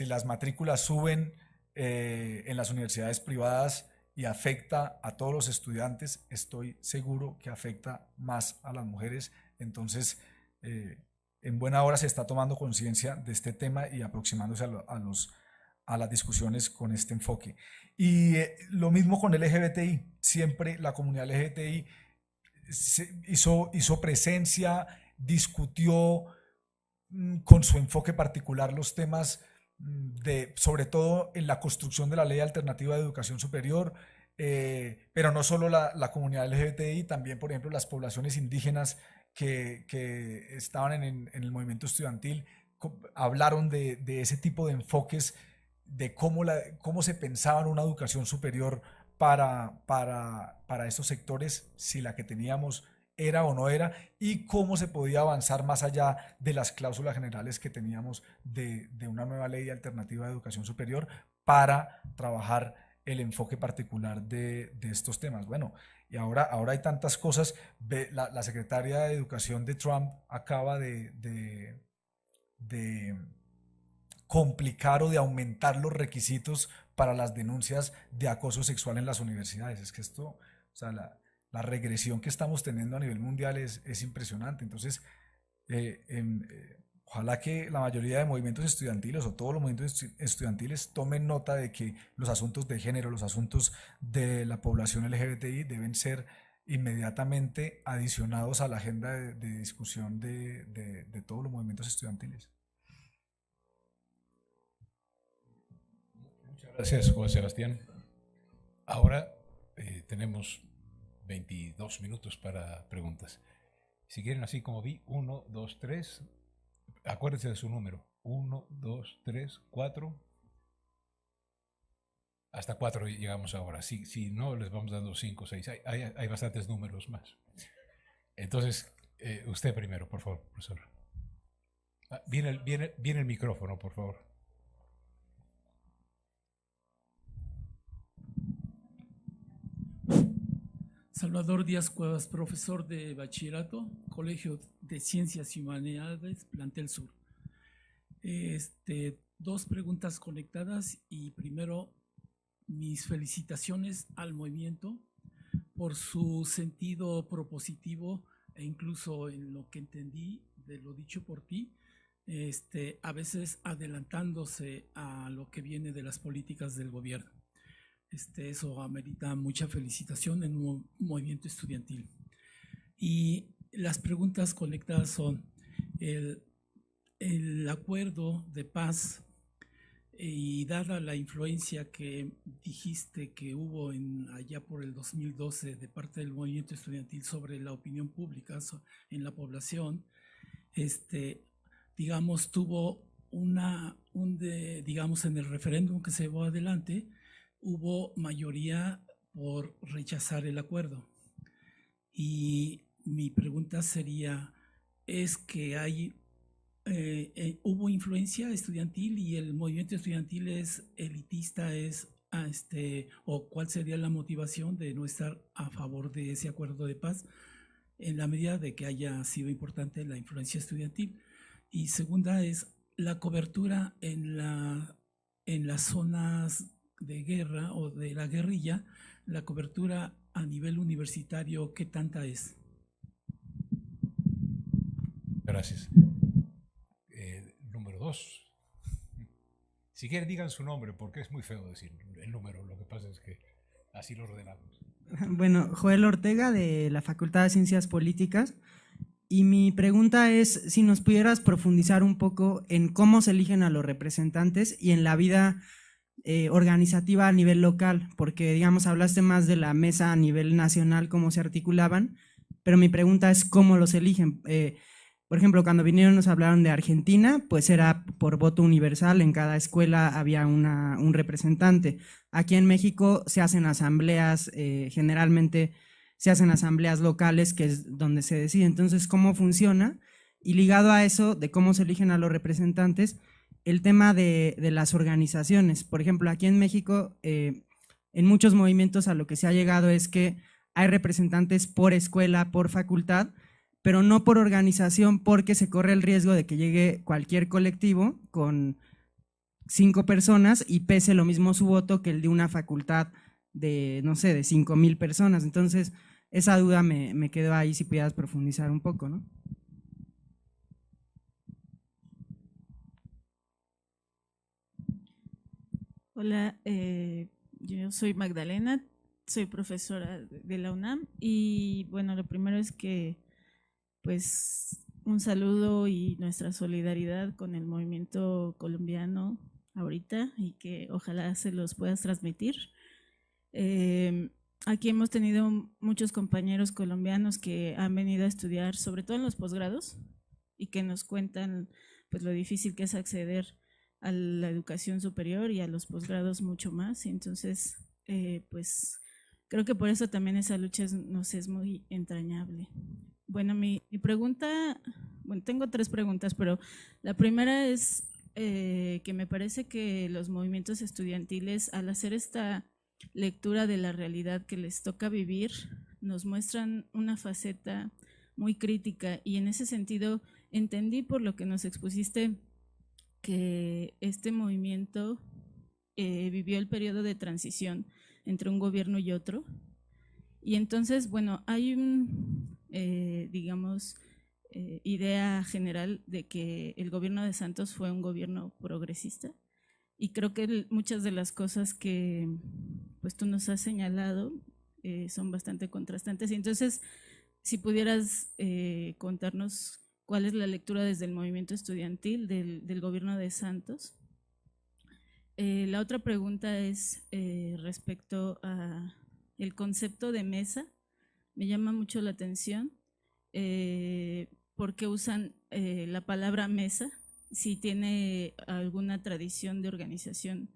las matrículas suben en las universidades privadas y afecta a todos los estudiantes, estoy seguro que afecta más a las mujeres. Entonces, en buena hora se está tomando conciencia de este tema y aproximándose a las discusiones con este enfoque. Y lo mismo con el LGBTI. Siempre la comunidad LGBTI hizo presencia, discutió con su enfoque particular los temas sobre todo en la construcción de la Ley Alternativa de Educación Superior, pero no solo la comunidad LGBTI, también, por ejemplo, las poblaciones indígenas que estaban en el movimiento estudiantil, hablaron de ese tipo de enfoques, de cómo se pensaba en una educación superior para estos sectores, si la que teníamos era o no era, y cómo se podía avanzar más allá de las cláusulas generales que teníamos de una nueva ley alternativa de educación superior para trabajar el enfoque particular de estos temas. Bueno, y ahora hay tantas cosas. La secretaria de Educación de Trump acaba de complicar o de aumentar los requisitos para las denuncias de acoso sexual en las universidades. Es que esto, o sea, la regresión que estamos teniendo a nivel mundial es impresionante. Entonces, ojalá que la mayoría de movimientos estudiantiles o todos los movimientos estudiantiles tomen nota de que los asuntos de género, los asuntos de la población LGBTI deben ser inmediatamente adicionados a la agenda de discusión de todos los movimientos estudiantiles. Muchas gracias, Juan Sebastián. Ahora tenemos 22 minutos para preguntas. Si quieren, así como vi, 1, 2, 3, acuérdense de su número, 1, 2, 3, 4, hasta 4 llegamos ahora. Si no, les vamos dando 5, 6, hay bastantes números más. Entonces, usted primero, por favor, profesor. Viene el micrófono, por favor. Salvador Díaz Cuevas, profesor de bachillerato, Colegio de Ciencias y Humanidades, Plantel Sur. Dos preguntas conectadas y primero mis felicitaciones al movimiento por su sentido propositivo e incluso en lo que entendí de lo dicho por ti, a veces adelantándose a lo que viene de las políticas del gobierno. Eso amerita mucha felicitación en un movimiento estudiantil. Y las preguntas conectadas son el acuerdo de paz, y dada la influencia que dijiste que hubo allá por el 2012 de parte del movimiento estudiantil sobre la opinión pública en la población, digamos, tuvo digamos, en el referéndum que se llevó adelante, hubo mayoría por rechazar el acuerdo. Y mi pregunta sería, ¿es que hubo influencia estudiantil y el movimiento estudiantil es elitista, o cuál sería la motivación de no estar a favor de ese acuerdo de paz en la medida de que haya sido importante la influencia estudiantil? Y segunda es la cobertura en las zonas de guerra o de la guerrilla, la cobertura a nivel universitario, ¿qué tanta es? Gracias. Número 2. Si quieren, digan su nombre, porque es muy feo decir el número. Lo que pasa es que así lo ordenamos. Bueno, Joel Ortega, de la Facultad de Ciencias Políticas. Y mi pregunta es si nos pudieras profundizar un poco en cómo se eligen a los representantes y en la vida organizativa a nivel local, porque digamos hablaste más de la mesa a nivel nacional, cómo se articulaban, pero mi pregunta es cómo los eligen. Por ejemplo, cuando vinieron nos hablaron de Argentina, pues era por voto universal, en cada escuela había un representante. Aquí en México se hacen asambleas, generalmente se hacen asambleas locales, que es donde se decide. Entonces, ¿cómo funciona? Y ligado a eso, de cómo se eligen a los representantes, el tema de las organizaciones. Por ejemplo, aquí en México, en muchos movimientos a lo que se ha llegado es que hay representantes por escuela, por facultad, pero no por organización, porque se corre el riesgo de que llegue cualquier colectivo con 5 personas y pese lo mismo su voto que el de una facultad de, no sé, de 5,000 personas. Entonces, esa duda me quedó ahí, si pudieras profundizar un poco, ¿no? Hola, yo soy Magdalena, soy profesora de la UNAM y bueno, lo primero es que pues un saludo y nuestra solidaridad con el movimiento colombiano ahorita y que ojalá se los puedas transmitir. Aquí hemos tenido muchos compañeros colombianos que han venido a estudiar, sobre todo en los posgrados, y que nos cuentan pues lo difícil que es acceder a la educación superior y a los posgrados mucho más. Y entonces, pues creo que por eso también esa lucha nos es muy entrañable. Bueno, mi pregunta, bueno, tengo 3 preguntas, pero la primera es que me parece que los movimientos estudiantiles, al hacer esta lectura de la realidad que les toca vivir, nos muestran una faceta muy crítica, y en ese sentido entendí por lo que nos expusiste que este movimiento vivió el periodo de transición entre un gobierno y otro, y entonces, bueno, hay un, digamos, idea general de que el gobierno de Santos fue un gobierno progresista, y creo que muchas de las cosas que pues tú nos has señalado son bastante contrastantes. Y entonces, si pudieras contarnos cuál es la lectura desde el movimiento estudiantil del gobierno de Santos. La otra pregunta es respecto a el concepto de mesa. Me llama mucho la atención por qué usan la palabra mesa, si tiene alguna tradición de organización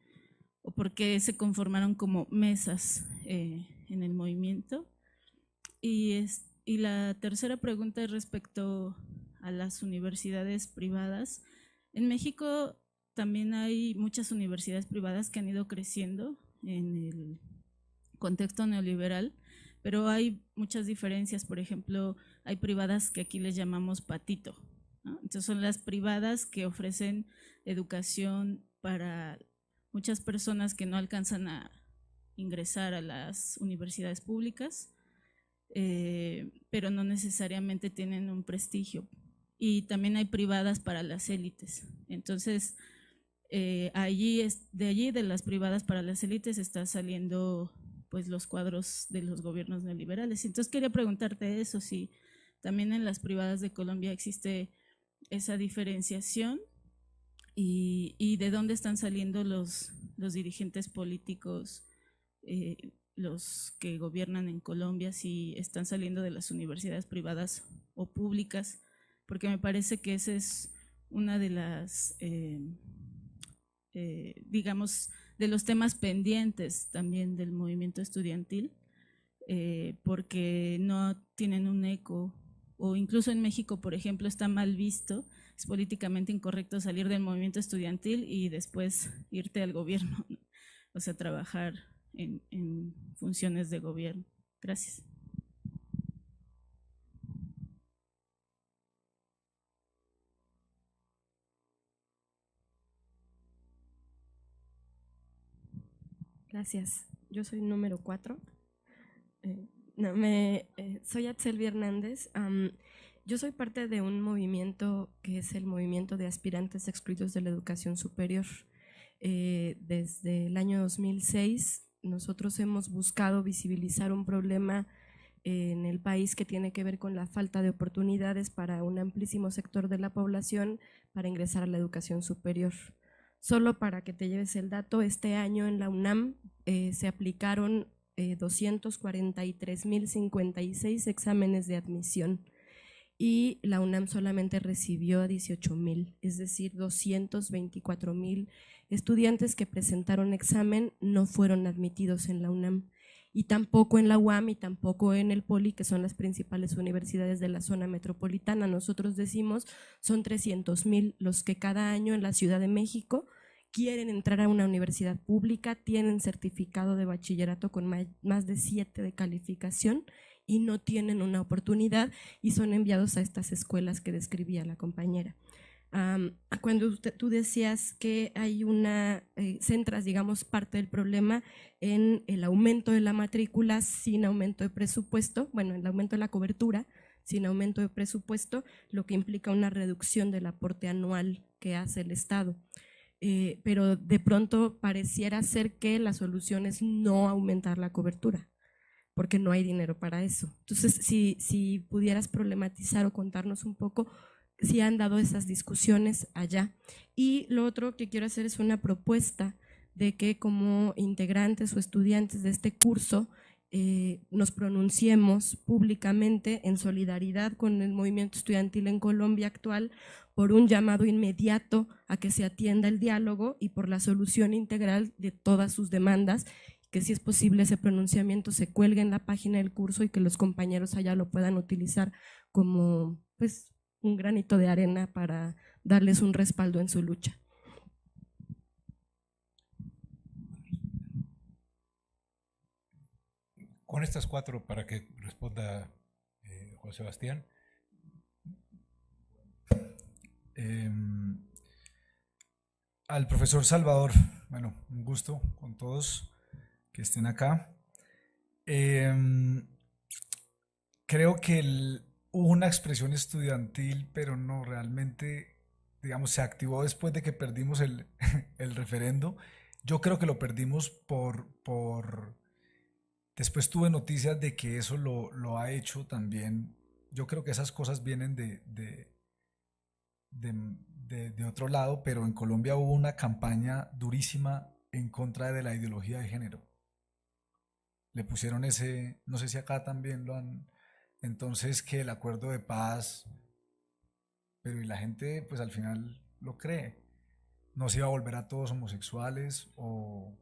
o por qué se conformaron como mesas en el movimiento. Y la tercera pregunta es respecto a las universidades privadas. En México también hay muchas universidades privadas que han ido creciendo en el contexto neoliberal, pero hay muchas diferencias. Por ejemplo, hay privadas que aquí les llamamos patito, ¿no? Entonces son las privadas que ofrecen educación para muchas personas que no alcanzan a ingresar a las universidades públicas, pero no necesariamente tienen un prestigio. Y también hay privadas para las élites. Entonces, de allí de las privadas para las élites está saliendo pues los cuadros de los gobiernos neoliberales. Entonces quería preguntarte eso, si también en las privadas de Colombia existe esa diferenciación y de dónde están saliendo los dirigentes políticos, los que gobiernan en Colombia, si están saliendo de las universidades privadas o públicas, porque me parece que ese es una de las, digamos, de los temas pendientes también del movimiento estudiantil, porque no tienen un eco, o incluso en México, por ejemplo, está mal visto, es políticamente incorrecto salir del movimiento estudiantil y después irte al gobierno, ¿no? O sea, trabajar en funciones de gobierno. Gracias. Gracias. Yo soy número 4. Soy Atzelvi Hernández. Yo soy parte de un movimiento que es el movimiento de aspirantes excluidos de la educación superior. Desde el año 2006 nosotros hemos buscado visibilizar un problema en el país que tiene que ver con la falta de oportunidades para un amplísimo sector de la población para ingresar a la educación superior. Solo para que te lleves el dato, este año en la UNAM se aplicaron 243.056 exámenes de admisión y la UNAM solamente recibió a 18.000, es decir, 224.000 estudiantes que presentaron examen no fueron admitidos en la UNAM, y tampoco en la UAM y tampoco en el Poli, que son las principales universidades de la zona metropolitana. Nosotros decimos son 300.000 los que cada año en la Ciudad de México quieren entrar a una universidad pública, tienen certificado de bachillerato con más de 7 de calificación y no tienen una oportunidad y son enviados a estas escuelas que describía la compañera. Cuando tú decías que hay centras, digamos, parte del problema en el aumento de la matrícula sin aumento de presupuesto, bueno, el aumento de la cobertura sin aumento de presupuesto, lo que implica una reducción del aporte anual que hace el Estado. Pero de pronto pareciera ser que la solución es no aumentar la cobertura, porque no hay dinero para eso. Entonces, si pudieras problematizar o contarnos un poco si han dado esas discusiones allá. Y lo otro que quiero hacer es una propuesta de que como integrantes o estudiantes de este curso nos pronunciemos públicamente en solidaridad con el movimiento estudiantil en Colombia actual por un llamado inmediato a que se atienda el diálogo y por la solución integral de todas sus demandas, que si es posible ese pronunciamiento se cuelgue en la página del curso y que los compañeros allá lo puedan utilizar como pues un granito de arena para darles un respaldo en su lucha. Con estas 4, para que responda Juan Sebastián. Al profesor Salvador, bueno, un gusto con todos que estén acá. Creo que hubo una expresión estudiantil, pero no realmente, digamos, se activó después de que perdimos el referendo. Yo creo que lo perdimos después tuve noticias de que eso lo ha hecho también. Yo creo que esas cosas vienen de otro lado, pero en Colombia hubo una campaña durísima en contra de la ideología de género. Le pusieron ese, no sé si acá también lo han, entonces que el acuerdo de paz, pero y la gente pues al final lo cree. No se iba a volver a todos homosexuales o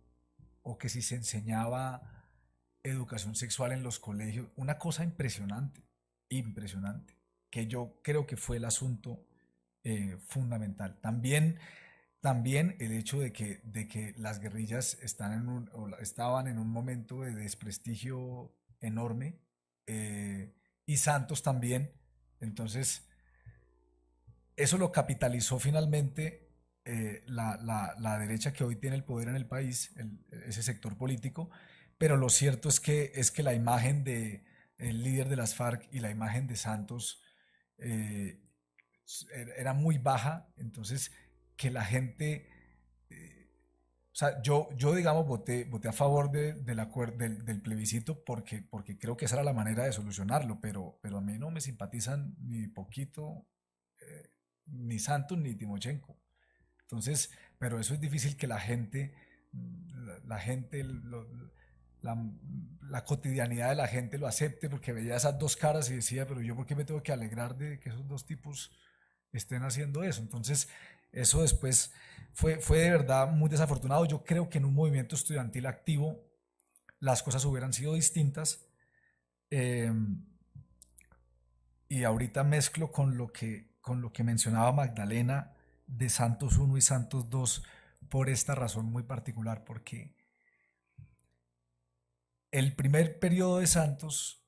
que si se enseñaba educación sexual en los colegios, una cosa impresionante, que yo creo que fue el asunto fundamental. También el hecho de que las guerrillas estaban en un momento de desprestigio enorme, y Santos también, entonces eso lo capitalizó finalmente la derecha que hoy tiene el poder en el país, ese sector político. Pero lo cierto es que la imagen del líder de las FARC y la imagen de Santos era muy baja, entonces que la gente, o sea, yo digamos voté a favor del plebiscito porque creo que esa era la manera de solucionarlo, pero a mí no me simpatizan ni poquito ni Santos ni Timochenko. Entonces, pero eso es difícil que la gente la cotidianidad de la gente lo acepte, porque veía esas dos caras y decía, pero yo por qué me tengo que alegrar de que esos dos tipos estén haciendo eso. Entonces eso después fue de verdad muy desafortunado. Yo creo que en un movimiento estudiantil activo las cosas hubieran sido distintas, y ahorita mezclo con lo que mencionaba Magdalena de Santos 1 y Santos 2 por esta razón muy particular, porque el primer periodo de Santos,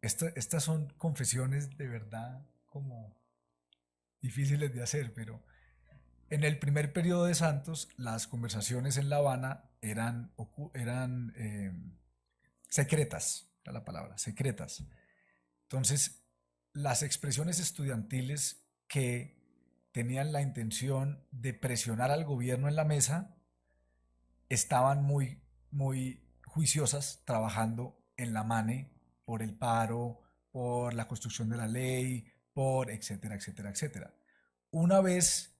estas son confesiones de verdad como difíciles de hacer, pero en el primer periodo de Santos las conversaciones en La Habana eran secretas, era la palabra, secretas. Entonces, las expresiones estudiantiles que tenían la intención de presionar al gobierno en la mesa estaban muy juiciosas, trabajando en la MANE por el paro, por la construcción de la ley, por etcétera, etcétera, etcétera. Una vez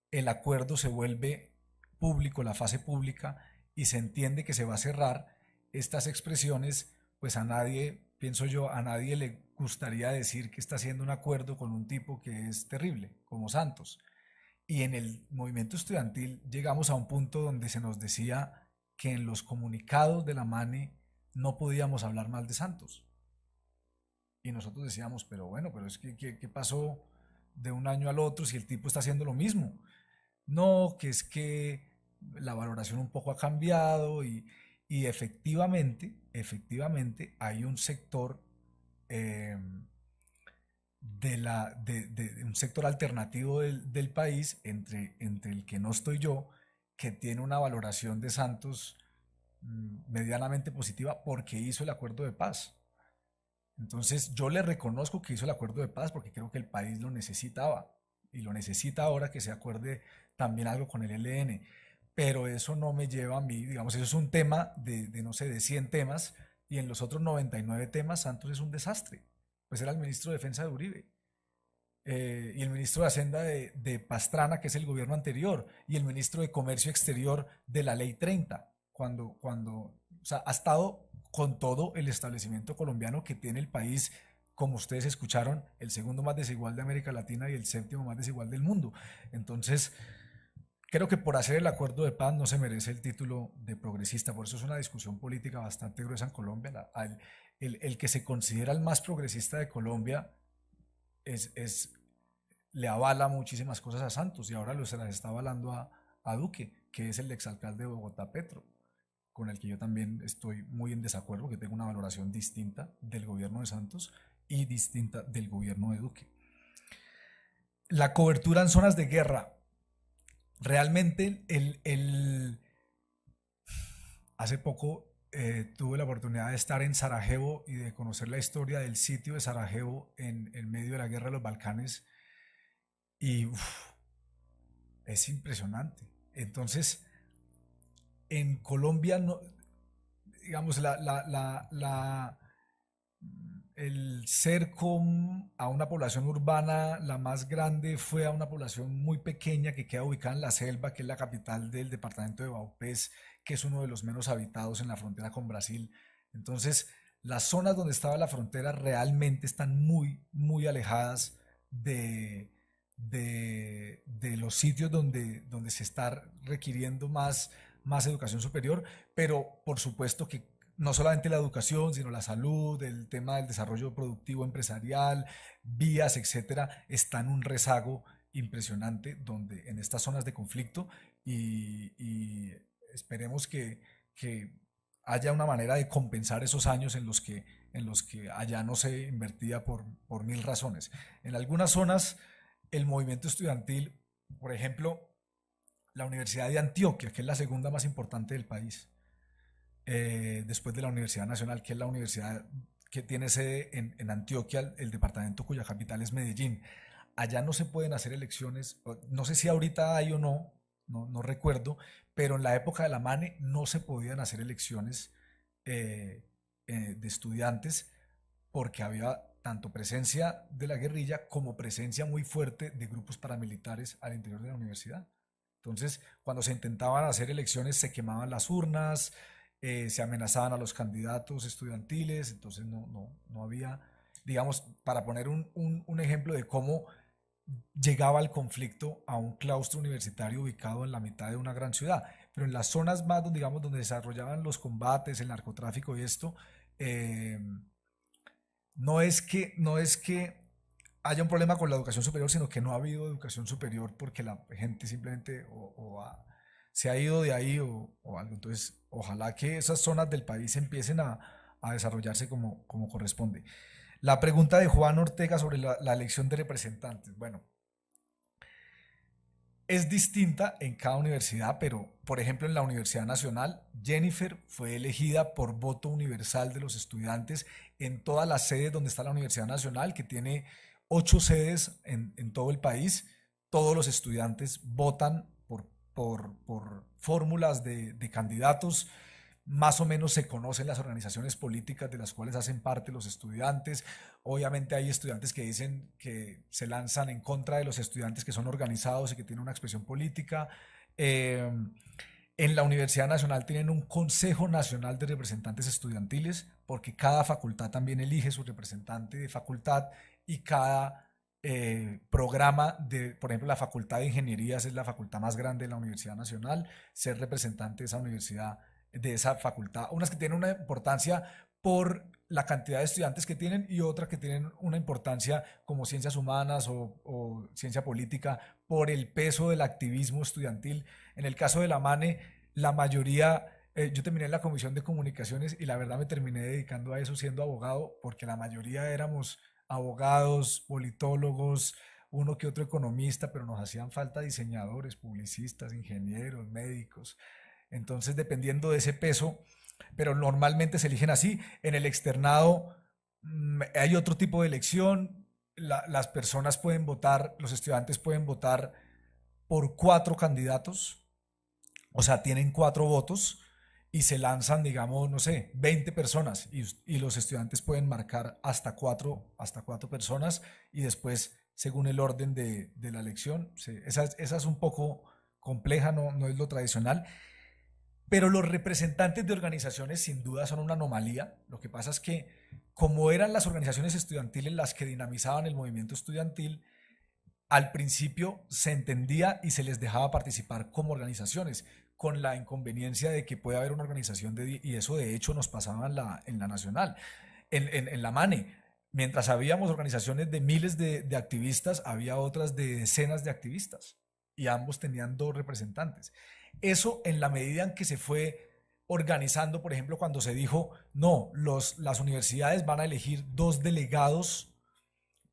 el acuerdo se vuelve público, la fase pública, y se entiende que se va a cerrar, estas expresiones, pues a nadie, pienso yo, a nadie le gustaría decir que está haciendo un acuerdo con un tipo que es terrible, como Santos. Y en el movimiento estudiantil llegamos a un punto donde se nos decía que en los comunicados de la MANE no podíamos hablar mal de Santos. Y nosotros decíamos, pero bueno, pero es que ¿qué pasó de un año al otro si el tipo está haciendo lo mismo? No, que es que la valoración un poco ha cambiado y efectivamente hay un sector un sector alternativo del país, entre el que no estoy yo, que tiene una valoración de Santos medianamente positiva porque hizo el acuerdo de paz. Entonces yo le reconozco que hizo el acuerdo de paz porque creo que el país lo necesitaba y lo necesita ahora, que se acuerde también algo con el ELN, pero eso no me lleva a mí, digamos, eso es un tema no sé, de 100 temas, y en los otros 99 temas Santos es un desastre, pues era el ministro de Defensa de Uribe. y el ministro de Hacienda de Pastrana, que es el gobierno anterior, y el ministro de Comercio Exterior de la Ley 30, o sea, ha estado con todo el establecimiento colombiano que tiene el país, como ustedes escucharon, el segundo más desigual de América Latina y el séptimo más desigual del mundo. Entonces, creo que por hacer el acuerdo de paz no se merece el título de progresista, por eso es una discusión política bastante gruesa en Colombia. El que se considera el más progresista de Colombia le avala muchísimas cosas a Santos, y ahora se las está avalando a Duque, que es el exalcalde de Bogotá, Petro, con el que yo también estoy muy en desacuerdo, que tengo una valoración distinta del gobierno de Santos y distinta del gobierno de Duque. La cobertura en zonas de guerra. Realmente hace poco tuve la oportunidad de estar en Sarajevo y de conocer la historia del sitio de Sarajevo en medio de la guerra de los Balcanes, y es impresionante. Entonces, en Colombia, no, digamos, el cerco a una población urbana, la más grande, fue a una población muy pequeña que queda ubicada en La Selva, que es la capital del departamento de Vaupés, que es uno de los menos habitados en la frontera con Brasil. Entonces, las zonas donde estaba la frontera realmente están muy, muy alejadas de los sitios donde se está requiriendo más educación superior, pero por supuesto que no solamente la educación, sino la salud, el tema del desarrollo productivo empresarial, vías, etcétera, está en un rezago impresionante en estas zonas de conflicto, y esperemos que haya una manera de compensar esos años en los que allá no se invertía por mil razones. En algunas zonas, el movimiento estudiantil, por ejemplo, la Universidad de Antioquia, que es la segunda más importante del país, después de la Universidad Nacional, que es la universidad que tiene sede en Antioquia, el departamento cuya capital es Medellín. Allá no se pueden hacer elecciones, no sé si ahorita hay o no recuerdo, pero en la época de la MANE no se podían hacer elecciones de estudiantes, porque había tanto presencia de la guerrilla como presencia muy fuerte de grupos paramilitares al interior de la universidad. Entonces, cuando se intentaban hacer elecciones, se quemaban las urnas, se amenazaban a los candidatos estudiantiles. Entonces no había, digamos, para poner un ejemplo de cómo llegaba el conflicto a un claustro universitario ubicado en la mitad de una gran ciudad. Pero en las zonas más, digamos, donde desarrollaban los combates, el narcotráfico y esto, no es que haya un problema con la educación superior, sino que no ha habido educación superior porque la gente simplemente se ha ido de ahí o algo. Entonces, ojalá que esas zonas del país empiecen a desarrollarse como corresponde. La pregunta de Juan Ortega sobre la elección de representantes. Bueno, es distinta en cada universidad, pero por ejemplo en la Universidad Nacional, Jennifer fue elegida por voto universal de los estudiantes en todas las sedes donde está la Universidad Nacional, que tiene 8 sedes en todo el país. Todos los estudiantes votan por fórmulas de candidatos. Más o menos se conocen las organizaciones políticas de las cuales hacen parte los estudiantes. Obviamente hay estudiantes que dicen que se lanzan en contra de los estudiantes que son organizados y que tienen una expresión política. En la Universidad Nacional tienen un Consejo Nacional de Representantes Estudiantiles, porque cada facultad también elige su representante de facultad, y cada programa por ejemplo, la Facultad de Ingenierías es la facultad más grande de la Universidad Nacional, ser representante de esa universidad, de esa facultad, unas que tienen una importancia por la cantidad de estudiantes que tienen, y otras que tienen una importancia como ciencias humanas o ciencia política por el peso del activismo estudiantil. En el caso de la MANE, la mayoría, yo terminé en la Comisión de Comunicaciones y la verdad me terminé dedicando a eso siendo abogado, porque la mayoría éramos abogados, politólogos, uno que otro economista, pero nos hacían falta diseñadores, publicistas, ingenieros, médicos. Entonces, dependiendo de ese peso, pero normalmente se eligen así. En el externado hay otro tipo de elección. Las personas pueden votar, los estudiantes pueden votar por 4 candidatos, o sea, tienen 4 votos y se lanzan, digamos, no sé, 20 personas, y los estudiantes pueden marcar hasta 4 personas, y después según el orden de la elección. Esa es un poco compleja, no es lo tradicional. Pero los representantes de organizaciones sin duda son una anomalía. Lo que pasa es que como eran las organizaciones estudiantiles las que dinamizaban el movimiento estudiantil, al principio se entendía y se les dejaba participar como organizaciones, con la inconveniencia de que puede haber una organización y eso de hecho nos pasaba en la nacional, en la MANE. Mientras habíamos organizaciones de miles de activistas, había otras de decenas de activistas y ambos tenían 2 representantes. Eso en la medida en que se fue organizando, por ejemplo, cuando se dijo, no, las universidades van a elegir 2 delegados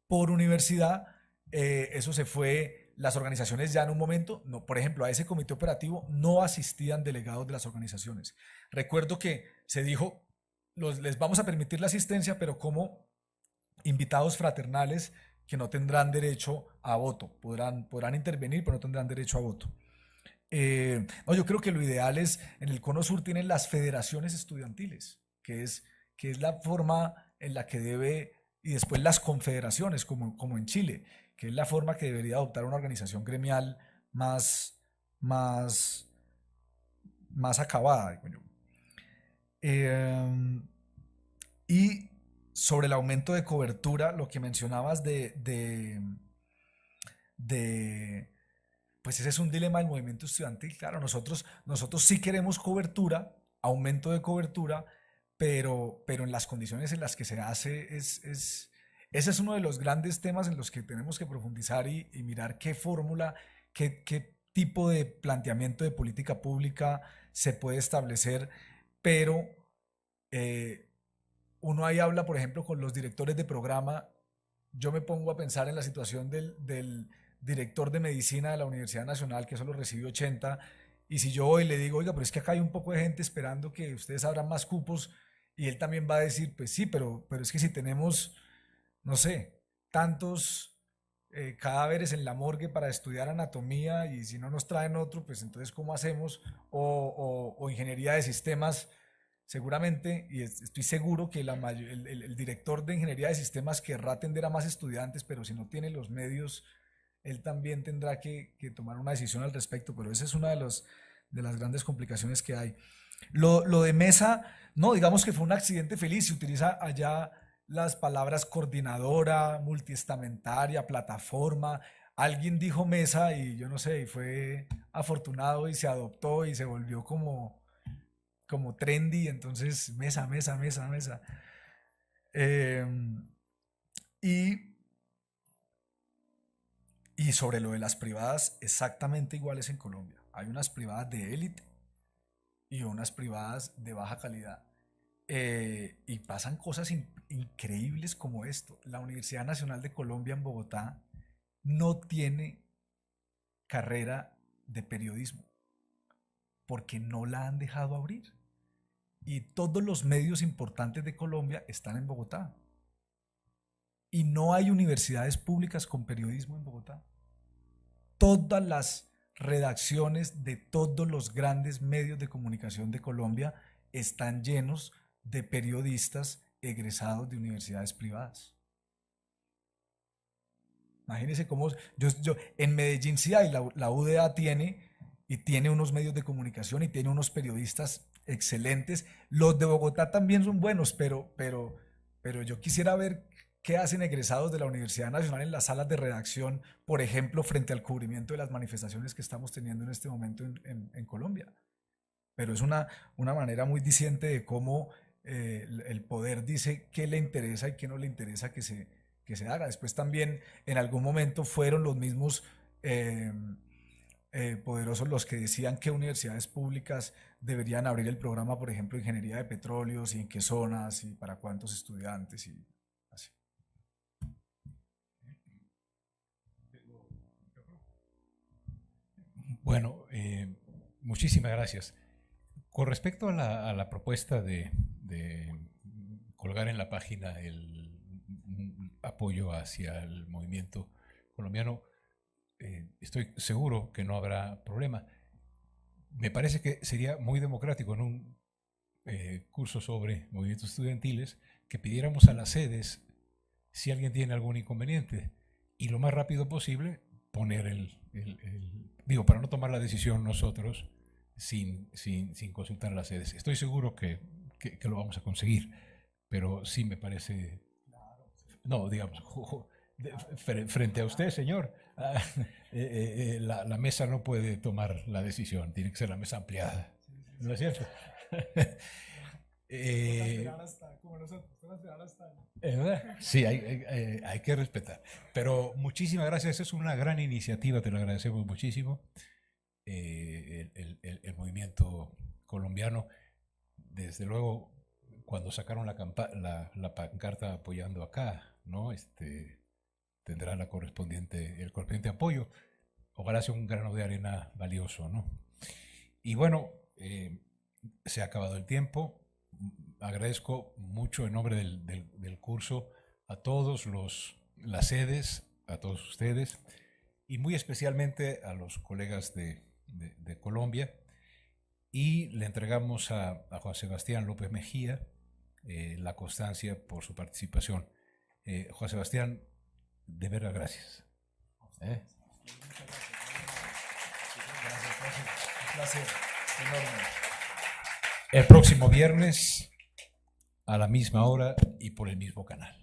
por universidad, eso se fue, las organizaciones ya en un momento, no, por ejemplo, a ese comité operativo no asistían delegados de las organizaciones. Recuerdo que se dijo, les vamos a permitir la asistencia, pero como invitados fraternales que no tendrán derecho a voto, podrán intervenir, pero no tendrán derecho a voto. No, yo creo que lo ideal es, en el Cono Sur tienen las federaciones estudiantiles, que es la forma en la que debe, y después las confederaciones, como en Chile, que es la forma que debería adoptar una organización gremial más acabada, digo yo. Y sobre el aumento de cobertura, lo que mencionabas pues ese es un dilema del movimiento estudiantil. Claro, nosotros sí queremos cobertura, aumento de cobertura, pero en las condiciones en las que se hace ese es uno de los grandes temas en los que tenemos que profundizar y mirar qué fórmula, qué tipo de planteamiento de política pública se puede establecer, pero uno ahí habla, por ejemplo, con los directores de programa. Yo me pongo a pensar en la situación del director de medicina de la Universidad Nacional, que solo recibe 80, y si yo hoy le digo, oiga, pero es que acá hay un poco de gente esperando que ustedes abran más cupos, y él también va a decir, pues sí, pero es que si tenemos, no sé, tantos cadáveres en la morgue para estudiar anatomía, y si no nos traen otro, pues entonces ¿cómo hacemos? O ingeniería de sistemas. Seguramente, y estoy seguro que el director de ingeniería de sistemas querrá atender a más estudiantes, pero si no tiene los medios, él también tendrá que tomar una decisión al respecto, pero esa es una de las grandes complicaciones que hay. Lo de mesa, no, digamos que fue un accidente feliz, se utiliza allá las palabras coordinadora, multiestamentaria, plataforma. Alguien dijo mesa y yo no sé, y fue afortunado y se adoptó y se volvió como trendy, entonces mesa. Y sobre lo de las privadas, exactamente iguales en Colombia. Hay unas privadas de élite y unas privadas de baja calidad. Y pasan cosas increíbles como esto. La Universidad Nacional de Colombia en Bogotá no tiene carrera de periodismo porque no la han dejado abrir. Y todos los medios importantes de Colombia están en Bogotá. Y no hay universidades públicas con periodismo en Bogotá. Todas las redacciones de todos los grandes medios de comunicación de Colombia están llenos de periodistas egresados de universidades privadas. Imagínense cómo en Medellín sí hay, la UDA tiene unos medios de comunicación y tiene unos periodistas excelentes. Los de Bogotá también son buenos, pero yo quisiera ver qué hacen egresados de la Universidad Nacional en las salas de redacción, por ejemplo, frente al cubrimiento de las manifestaciones que estamos teniendo en este momento en Colombia. Pero es una manera muy diciente de cómo el poder dice qué le interesa y qué no le interesa que se haga. Después también en algún momento fueron los mismos poderosos los que decían qué universidades públicas deberían abrir el programa, por ejemplo, ingeniería de petróleos y en qué zonas y para cuántos estudiantes y así. Bueno, muchísimas gracias. Con respecto a la propuesta de colgar en la página el apoyo hacia el movimiento colombiano, estoy seguro que no habrá problema. Me parece que sería muy democrático en un curso sobre movimientos estudiantiles que pidiéramos a las sedes si alguien tiene algún inconveniente y lo más rápido posible poner digo, para no tomar la decisión nosotros sin consultar a las sedes. Estoy seguro que lo vamos a conseguir, pero sí me parece, no, digamos, frente a usted, señor, la mesa no puede tomar la decisión, tiene que ser la mesa ampliada, ¿no es cierto? Sí, hay que respetar. Pero muchísimas gracias, es una gran iniciativa, te lo agradecemos muchísimo. El movimiento colombiano, desde luego, cuando sacaron la pancarta apoyando acá, ¿no? Tendrá el correspondiente apoyo. Ojalá sea un grano de arena valioso, ¿no? Y bueno, se ha acabado el tiempo. Agradezco mucho en nombre del curso a todos las sedes, a todos ustedes, y muy especialmente a los colegas de Colombia, y le entregamos a Juan Sebastián López Mejía la constancia por su participación. Juan Sebastián, de veras gracias. Un placer enorme. El próximo viernes a la misma hora y por el mismo canal.